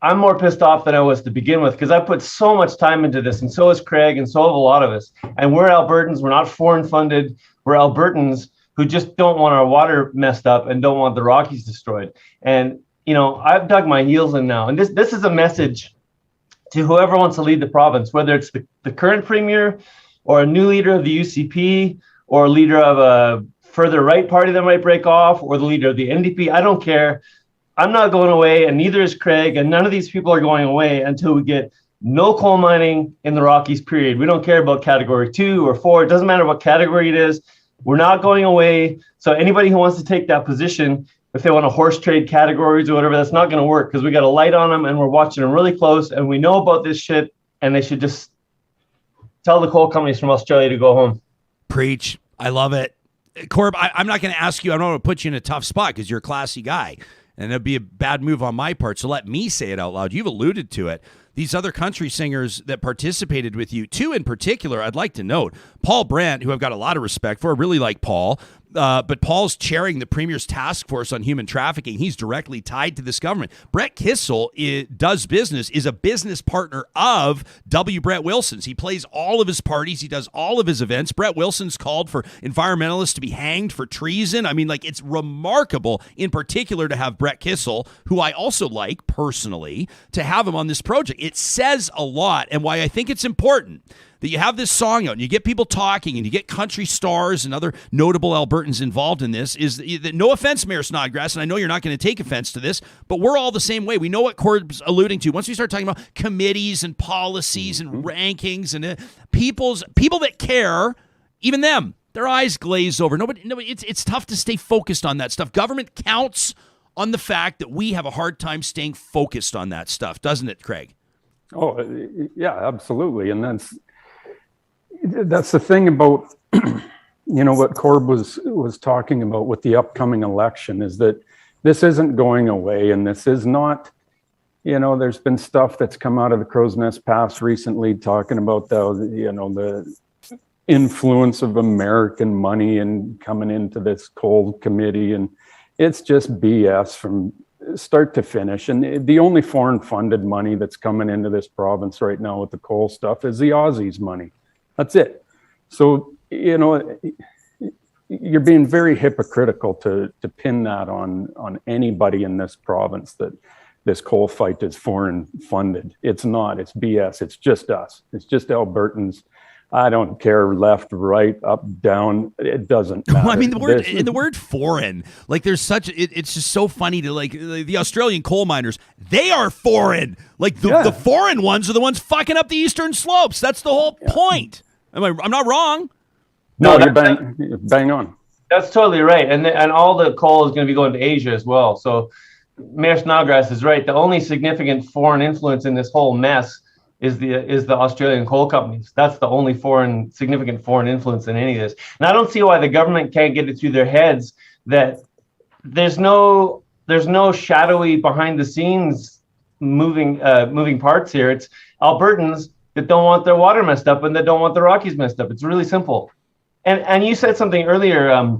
I'm more pissed off than I was to begin with, because I put so much time into this, and so has Craig, and so have a lot of us. And we're Albertans. We're not foreign funded. We're Albertans who just don't want our water messed up and don't want the Rockies destroyed. And, you know, I've dug my heels in now. And this is a message to whoever wants to lead the province, whether it's the current premier or a new leader of the UCP or a leader of a further right party that might break off, or the leader of the NDP. I don't care. I'm not going away, and neither is Craig, and none of these people are going away until we get no coal mining in the Rockies, period. We don't care about category 2 or 4. It doesn't matter what category it is. We're not going away. So anybody who wants to take that position, if they want to horse trade categories or whatever, that's not going to work, because we got a light on them and we're watching them really close, and we know about this shit, and they should just tell the coal companies from Australia to go home. Preach. I love it. Corb, I'm not going to ask you. I don't want to put you in a tough spot because you're a classy guy, and it'd be a bad move on my part. So let me say it out loud. You've alluded to it. These other country singers that participated with you, two in particular, I'd like to note. Paul Brandt, who I've got a lot of respect for, I really like Paul. but Paul's chairing the Premier's task force on human trafficking. He's directly tied to this government. Brett Kissel is a business partner of W. Brett Wilson's. He plays all of his parties. He does all of his events. Brett Wilson's called for environmentalists to be hanged for treason. I mean, like, it's remarkable, in particular, to have Brett Kissel, who I also like personally, to have him on this project. It says a lot, and why I think it's important that you have this song out and you get people talking and you get country stars and other notable Albertans involved in this is that, no offense, Mayor Snodgrass, and I know you're not going to take offense to this, but we're all the same way. We know what Corb's alluding to. Once we start talking about committees and policies and rankings and people that care, even them, their eyes glaze over. Nobody, it's tough to stay focused on that stuff. Government counts on the fact that we have a hard time staying focused on that stuff, doesn't it, Craig? Oh, yeah, absolutely. And that's the thing about, what Corb was talking about with the upcoming election, is that this isn't going away, and this is not, there's been stuff that's come out of the Crow's Nest Pass recently talking about the influence of American money and coming into this coal committee, and it's just BS from start to finish. And the only foreign funded money that's coming into this province right now with the coal stuff is the Aussies' money. That's it. So, you're being very hypocritical to pin that on anybody in this province, that this coal fight is foreign funded. It's not. It's BS. It's just us. It's just Albertans. I don't care left, right, up, down. It doesn't matter. Well, I mean, the word foreign, like, there's such, it's just so funny to, like, the Australian coal miners, they are foreign. Like, the foreign ones are the ones fucking up the eastern slopes. That's the whole point. I'm not wrong. No, you're bang on. That's totally right. And all the coal is going to be going to Asia as well. So Mayor Snodgrass is right. The only significant foreign influence in this whole mess is the Australian coal companies. That's the only significant foreign influence in any of this. And I don't see why the government can't get it through their heads that there's no shadowy behind the scenes moving parts here. It's Albertans that don't want their water messed up and that don't want the Rockies messed up. It's really simple. And you said something earlier,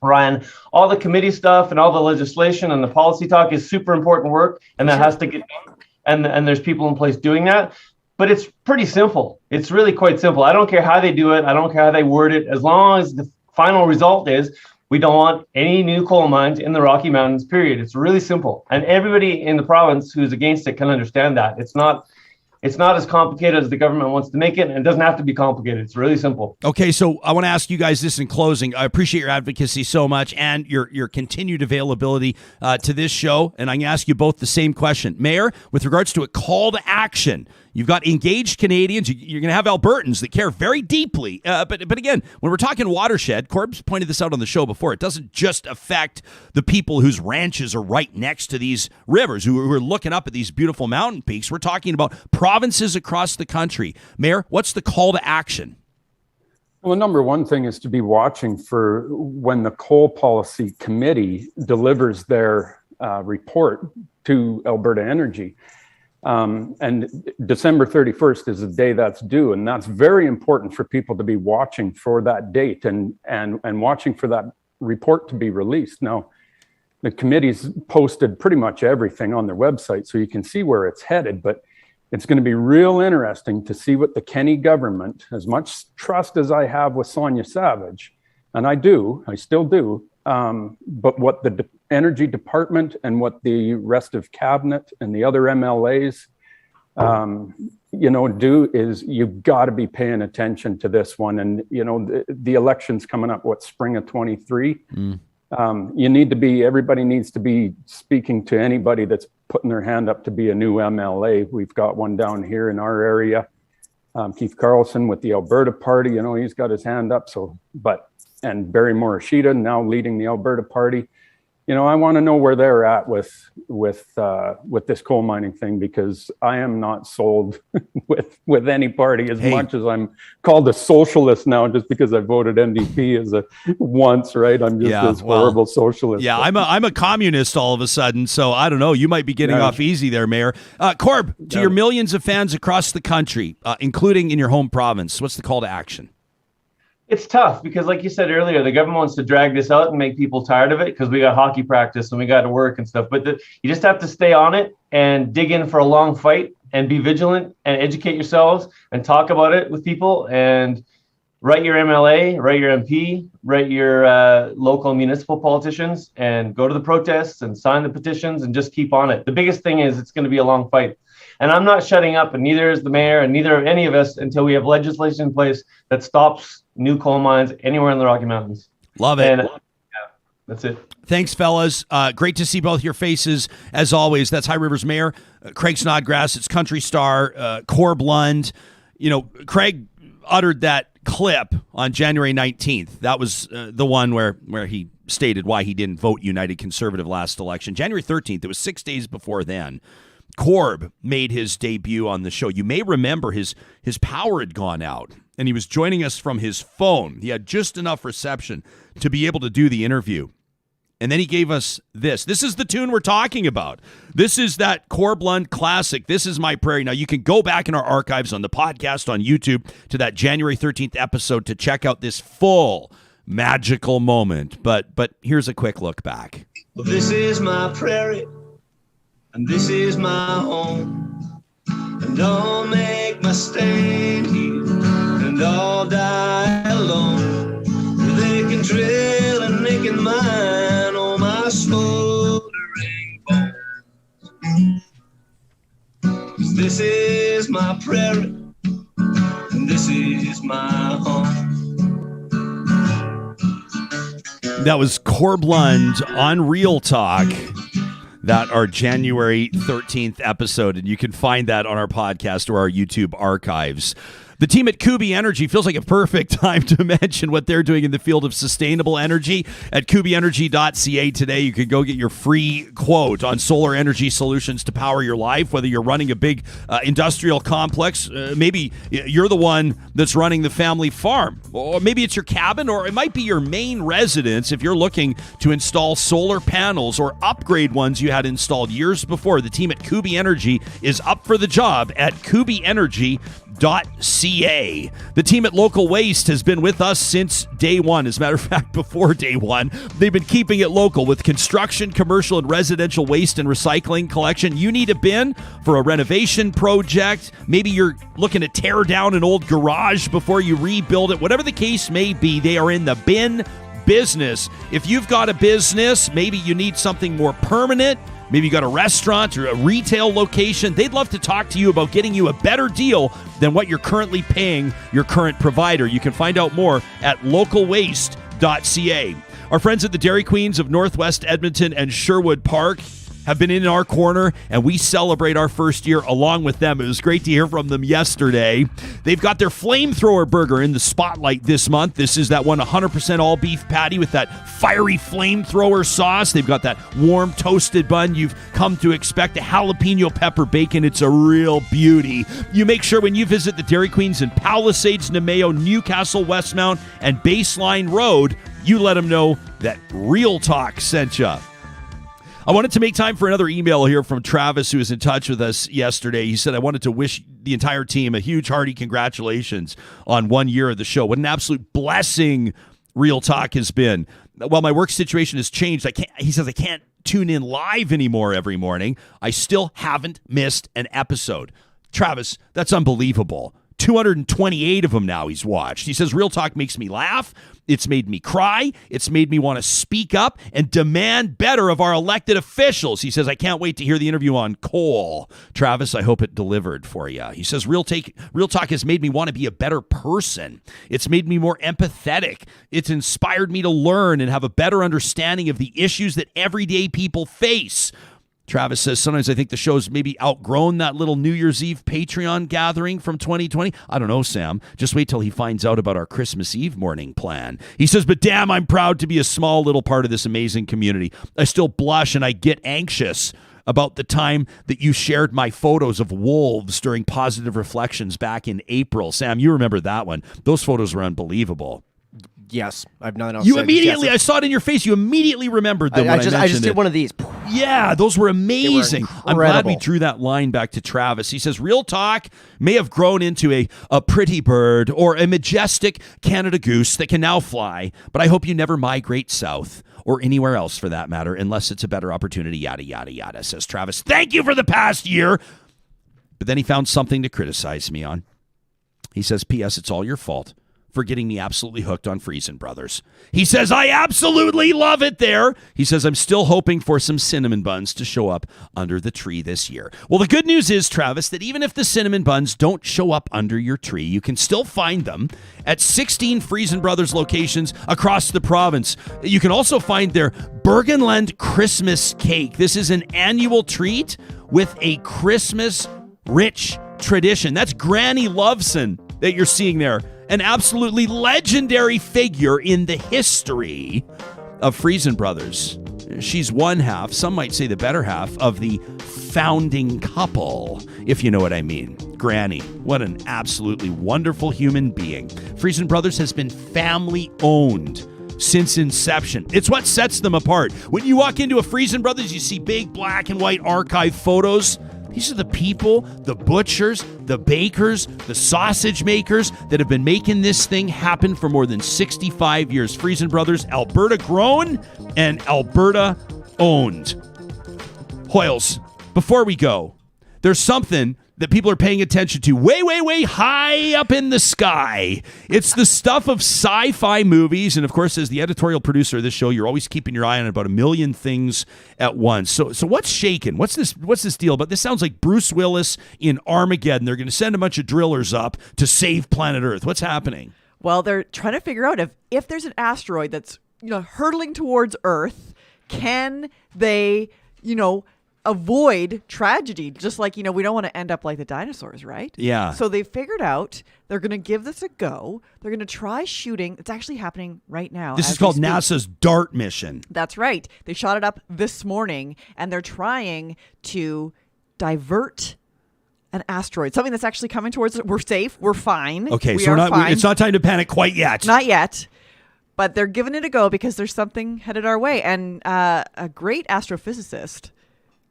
Ryan, all the committee stuff and all the legislation and the policy talk is super important work, and that has to get done. And there's people in place doing that. But it's pretty simple. It's really quite simple. I don't care how they do it. I don't care how they word it. As long as the final result is we don't want any new coal mines in the Rocky Mountains, period. It's really simple. And everybody in the province who's against it can understand that. It's not as complicated as the government wants to make it, and it doesn't have to be complicated. It's really simple. Okay, so I want to ask you guys this in closing. I appreciate your advocacy so much and your continued availability to this show, and I'm going to ask you both the same question. Mayor, with regards to a call to action, you've got engaged Canadians. You're going to have Albertans that care very deeply. But again, when we're talking watershed, Corb's pointed this out on the show before, it doesn't just affect the people whose ranches are right next to these rivers, who are looking up at these beautiful mountain peaks. We're talking about provinces across the country. Mayor, what's the call to action? Well, the number one thing is to be watching for when the Coal Policy Committee delivers their report to Alberta Energy. And December 31st is the day that's due. And that's very important for people to be watching for that date and watching for that report to be released. Now, the committee's posted pretty much everything on their website, so you can see where it's headed. But it's going to be real interesting to see what the Kenney government, as much trust as I have with Sonia Savage, and I still do, but what the Energy Department and what the rest of Cabinet and the other MLAs, do is you've got to be paying attention to this one. And, the election's coming up, spring of 23. Everybody needs to be speaking to anybody that's putting their hand up to be a new MLA. We've got one down here in our area, Keith Carlson with the Alberta Party, he's got his hand up. And Barry Morishita now leading the Alberta Party. I want to know where they're at with this coal mining thing, because I am not sold with any party as much as I'm called a socialist now, just because I voted NDP once, right? I'm just this horrible socialist. Yeah, I'm a communist all of a sudden, so I don't know. You might be getting off easy there, Mayor. Corb, to your millions of fans across the country, including in your home province, what's the call to action? It's tough because, like you said earlier, the government wants to drag this out and make people tired of it because we got hockey practice and we got to work and stuff. But you just have to stay on it and dig in for a long fight and be vigilant and educate yourselves and talk about it with people and write your MLA, write your MP, write your local municipal politicians and go to the protests and sign the petitions and just keep on it. The biggest thing is it's going to be a long fight. And I'm not shutting up, and neither is the mayor, and neither are any of us until we have legislation in place that stops new coal mines anywhere in the Rocky Mountains. Love it. And, that's it. Thanks, fellas. Great to see both your faces, as always. That's High Rivers Mayor Craig Snodgrass. It's country star Corb Lund. You know, Craig uttered that clip on January 19th. That was the one where he stated why he didn't vote United Conservative last election. January 13th, it was 6 days before then. Corb made his debut on the show. You may remember his power had gone out, and he was joining us from his phone. He had just enough reception to be able to do the interview. And then he gave us this. This is the tune we're talking about. This is that Corb Lund classic, This Is My Prairie. Now, you can go back in our archives on the podcast on YouTube to that January 13th episode to check out this full magical moment. But here's a quick look back. Well, this is my prairie, and this is my home, and I'll make my stand here, and I'll die alone. They can drill and they can mine all my smoldering bones. 'Cause this is my prairie, and this is my home. That was Corb Lund on Real Talk. That our January 13th episode, and you can find that on our podcast or our YouTube archives. The team at Kubi Energy feels like a perfect time to mention what they're doing in the field of sustainable energy. At kubienergy.ca today, you can go get your free quote on solar energy solutions to power your life, whether you're running a big industrial complex, maybe you're the one that's running the family farm, or maybe it's your cabin, or it might be your main residence if you're looking to install solar panels or upgrade ones you had installed years before. The team at Kubi Energy is up for the job at kubienergy.ca. The team at Local Waste has been with us since day one. As a matter of fact, before day one, they've been keeping it local with construction, commercial, and residential waste and recycling collection. You need a bin for a renovation project. Maybe you're looking to tear down an old garage before you rebuild it. Whatever the case may be, they are in the bin business. If you've got a business, maybe you need something more permanent. Maybe you got a restaurant or a retail location. They'd love to talk to you about getting you a better deal than what you're currently paying your current provider. You can find out more at localwaste.ca. Our friends at the Dairy Queens of Northwest Edmonton and Sherwood Park have been in our corner, and we celebrate our first year along with them. It was great to hear from them yesterday. They've got their flamethrower burger in the spotlight this month. This is that one 100% all beef patty with that fiery flamethrower sauce. They've got that warm toasted bun you've come to expect, a jalapeno pepper bacon. It's a real beauty. You make sure when you visit the Dairy Queens in Palisades, Nemeo, Newcastle, Westmount, and Baseline Road, you let them know that Real Talk sent you. I wanted to make time for another email here from Travis, who was in touch with us yesterday. He said, I wanted to wish the entire team a huge, hearty congratulations on 1 year of the show. What an absolute blessing Real Talk has been. While my work situation has changed, he says I can't tune in live anymore every morning. I still haven't missed an episode. Travis, that's unbelievable. 228 of them now he's watched. He says, Real Talk makes me laugh. It's made me cry. It's made me want to speak up and demand better of our elected officials. He says, I can't wait to hear the interview on coal. Travis, I hope it delivered for you. He says, Real Talk has made me want to be a better person. It's made me more empathetic. It's inspired me to learn and have a better understanding of the issues that everyday people face. Travis says, sometimes I think the show's maybe outgrown that little New Year's Eve Patreon gathering from 2020. I don't know, Sam. Just wait till he finds out about our Christmas Eve morning plan. He says, but damn, I'm proud to be a small little part of this amazing community. I still blush and I get anxious about the time that you shared my photos of wolves during Positive Reflections back in April. Sam, you remember that one. Those photos were unbelievable. Yes, I've not. You immediately, I saw it in your face. You immediately remembered them. I just did one of these. Yeah, those were amazing. I'm glad we incredible. drew that line back to Travis. He says, real talk may have grown into a pretty bird or a majestic Canada goose that can now fly, but I hope you never migrate south or anywhere else for that matter, unless it's a better opportunity, yada, yada, yada, says Travis. Thank you for the past year. But then he found something to criticize me on. He says, P.S., it's all your fault for getting me absolutely hooked on Friesen Brothers. He says, I absolutely love it there. He says, I'm still hoping for some cinnamon buns to show up under the tree this year. Well, the good news is, Travis, that even if the cinnamon buns don't show up under your tree, you can still find them at 16 Friesen Brothers locations across the province. You can also find their Burgenland Christmas cake. This is an annual treat with a Christmas-rich tradition. That's Granny Loveson that you're seeing there. An absolutely legendary figure in the history of Friesen Brothers. She's one half, some might say the better half, of the founding couple, if you know what I mean. Granny, what an absolutely wonderful human being. Friesen Brothers has been family-owned since inception. It's what sets them apart. When you walk into a Friesen Brothers, you see big black and white archive photos. These are the people, the butchers, the bakers, the sausage makers that have been making this thing happen for more than 65 years. Friesen Brothers, Alberta grown and Alberta owned. Hoyles, before we go, there's something that people are paying attention to way, way, way high up in the sky. It's the stuff of sci-fi movies. And of course, as the editorial producer of this show, you're always keeping your eye on about a million things at once. So what's shaking? What's this deal? But this sounds like Bruce Willis in Armageddon. They're going to send a bunch of drillers up to save planet Earth. What's happening? Well, they're trying to figure out if there's an asteroid that's hurtling towards Earth, can they, avoid tragedy? Just like, we don't want to end up like the dinosaurs, right? Yeah. So they figured out they're going to give this a go. They're going to try shooting. It's actually happening right now. This is called NASA's DART mission. That's right. They shot it up this morning, and they're trying to divert an asteroid, something that's actually coming towards us. We're safe. We're fine. Okay, we so are fine. it's not time to panic quite yet. Not yet. But they're giving it a go because there's something headed our way. And a great astrophysicist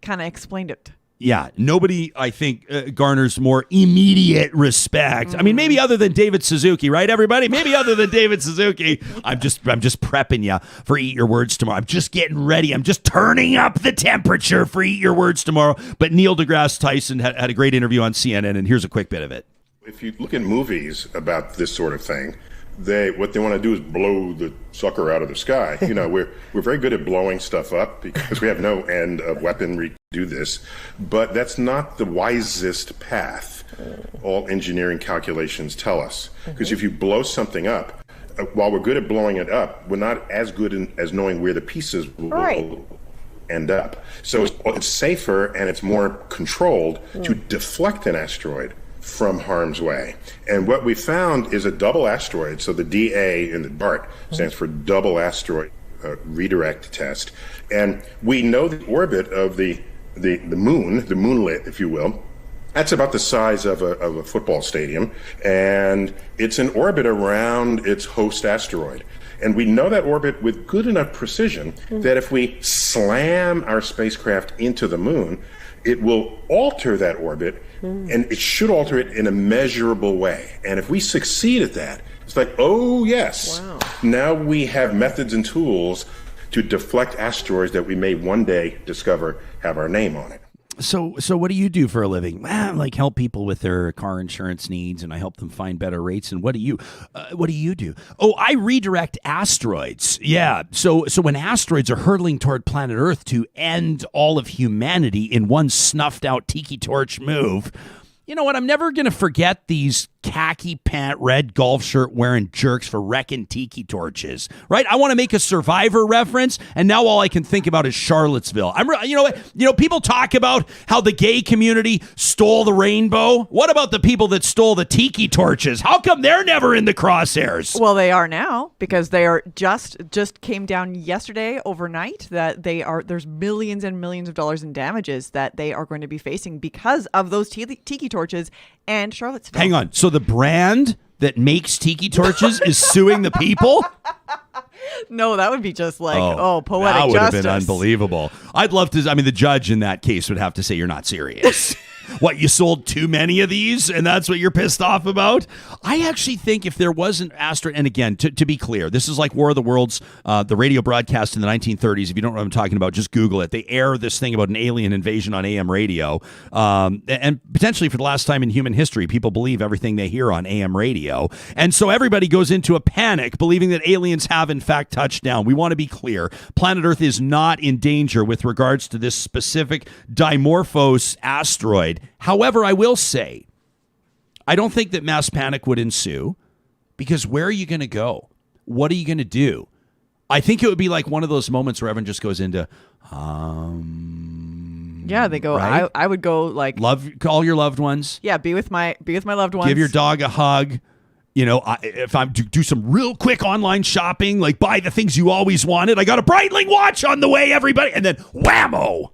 kind of explained it. Yeah, nobody, I think, garners more immediate respect. I mean, maybe other than David Suzuki, right, everybody? Maybe other than David Suzuki. I'm just prepping you for Eat Your Words tomorrow. I'm just getting ready. I'm just turning up the temperature for Eat Your Words tomorrow. But Neil deGrasse Tyson had a great interview on CNN, and here's a quick bit of it. If you look at movies about this sort of thing, what they want to do is blow the sucker out of the sky. We're very good at blowing stuff up because we have no end of weaponry to do this, but that's not the wisest path. All engineering calculations tell us, because if you blow something up, while we're good at blowing it up, we're not as good as knowing where the pieces will end up. So it's safer and it's more controlled to deflect an asteroid from harm's way. And what we found is a double asteroid. So the DA in the DART stands for double asteroid redirect test. And we know the orbit of the moon, the moonlet, if you will. That's about the size of a football stadium. And it's an orbit around its host asteroid. And we know that orbit with good enough precision that if we slam our spacecraft into the moon, it will alter that orbit, and it should alter it in a measurable way. And if we succeed at that, it's like, oh, yes, now we have methods and tools to deflect asteroids that we may one day discover have our name on it. So what do you do for a living? Like help people with their car insurance needs, and I help them find better rates. And what do you do? Oh, I redirect asteroids. Yeah. So when asteroids are hurtling toward planet Earth to end all of humanity in one snuffed out tiki torch move, you know what? I'm never going to forget these khaki pant, red golf shirt wearing jerks for wrecking tiki torches, right? I want to make a Survivor reference, and now all I can think about is Charlottesville. People talk about how the gay community stole the rainbow. What about the people that stole the tiki torches? How come they're never in the crosshairs? Well, they are now, because they are just came down yesterday overnight that there's millions and millions of dollars in damages that they are going to be facing because of those tiki torches and Charlottesville. Hang on. So the brand that makes tiki torches is suing the people? No, that would be just like, poetic that would justice. have been unbelievable. I'd love to. I mean, the judge in that case would have to say you're not serious. What, you sold too many of these and that's what you're pissed off about? I actually think if there wasn't and again, to be clear, this is like War of the Worlds, the radio broadcast in the 1930s. If you don't know what I'm talking about, just Google it. They air this thing about an alien invasion on AM radio. And potentially for the last time in human history, people believe everything they hear on AM radio. And so everybody goes into a panic believing that aliens have in fact touched down. We want to be clear. Planet Earth is not in danger with regards to this specific Dimorphos asteroid. However, I will say, I don't think that mass panic would ensue, because where are you going to go? What are you going to do? I think it would be like one of those moments where everyone just goes into, yeah, they go, right? I would go like, call your loved ones. Yeah, be with my loved ones. Give your dog a hug. You know, if I'm do some real quick online shopping, like buy the things you always wanted. I got a Breitling watch on the way, everybody. And then whammo,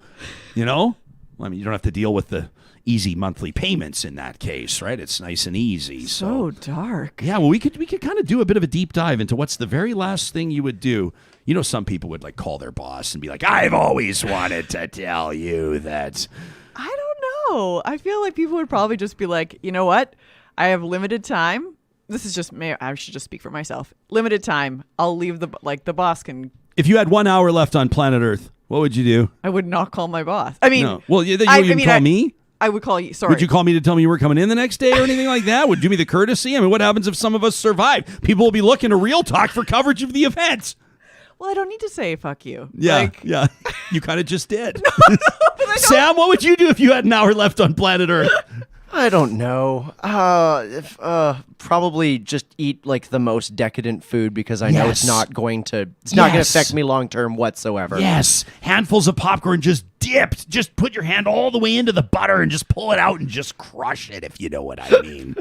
you know? I mean, you don't have to deal with the easy monthly payments in that case, right? It's nice and easy. So dark. Yeah, well, we could kind of do a bit of a deep dive into what's the very last thing you would do. You know, some people would like call their boss and be like, I've always wanted to tell you that. I don't know. I feel like people would probably just be like, you know what? I have limited time. This is just, I should just speak for myself. Limited time. I'll leave the boss can. If you had 1 hour left on planet Earth, what would you do? I would not call my boss. I mean, no. Well, you wouldn't call me? I would call you. Sorry. Would you call me to tell me you were coming in the next day or anything like that? Would do me the courtesy? I mean, what happens if some of us survive? People will be looking to Real Talk for coverage of the event. Well, I don't need to say fuck you. Yeah, yeah. You kind of just did. Sam, what would you do if you had an hour left on planet Earth? I don't know. Probably just eat like the most decadent food, because I know it's not going to affect me long term whatsoever. Yes, handfuls of popcorn just dipped. Just put your hand all the way into the butter and just pull it out and just crush it, if you know what I mean.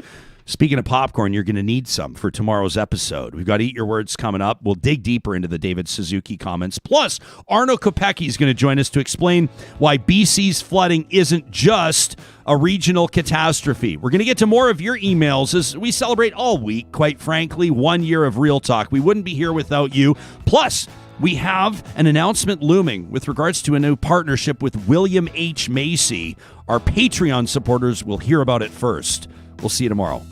Speaking of popcorn, you're going to need some for tomorrow's episode. We've got Eat Your Words coming up. We'll dig deeper into the David Suzuki comments. Plus, Arno Kopecky is going to join us to explain why BC's flooding isn't just a regional catastrophe. We're going to get to more of your emails as we celebrate all week, quite frankly, 1 year of Real Talk. We wouldn't be here without you. Plus, we have an announcement looming with regards to a new partnership with William H. Macy. Our Patreon supporters will hear about it first. We'll see you tomorrow.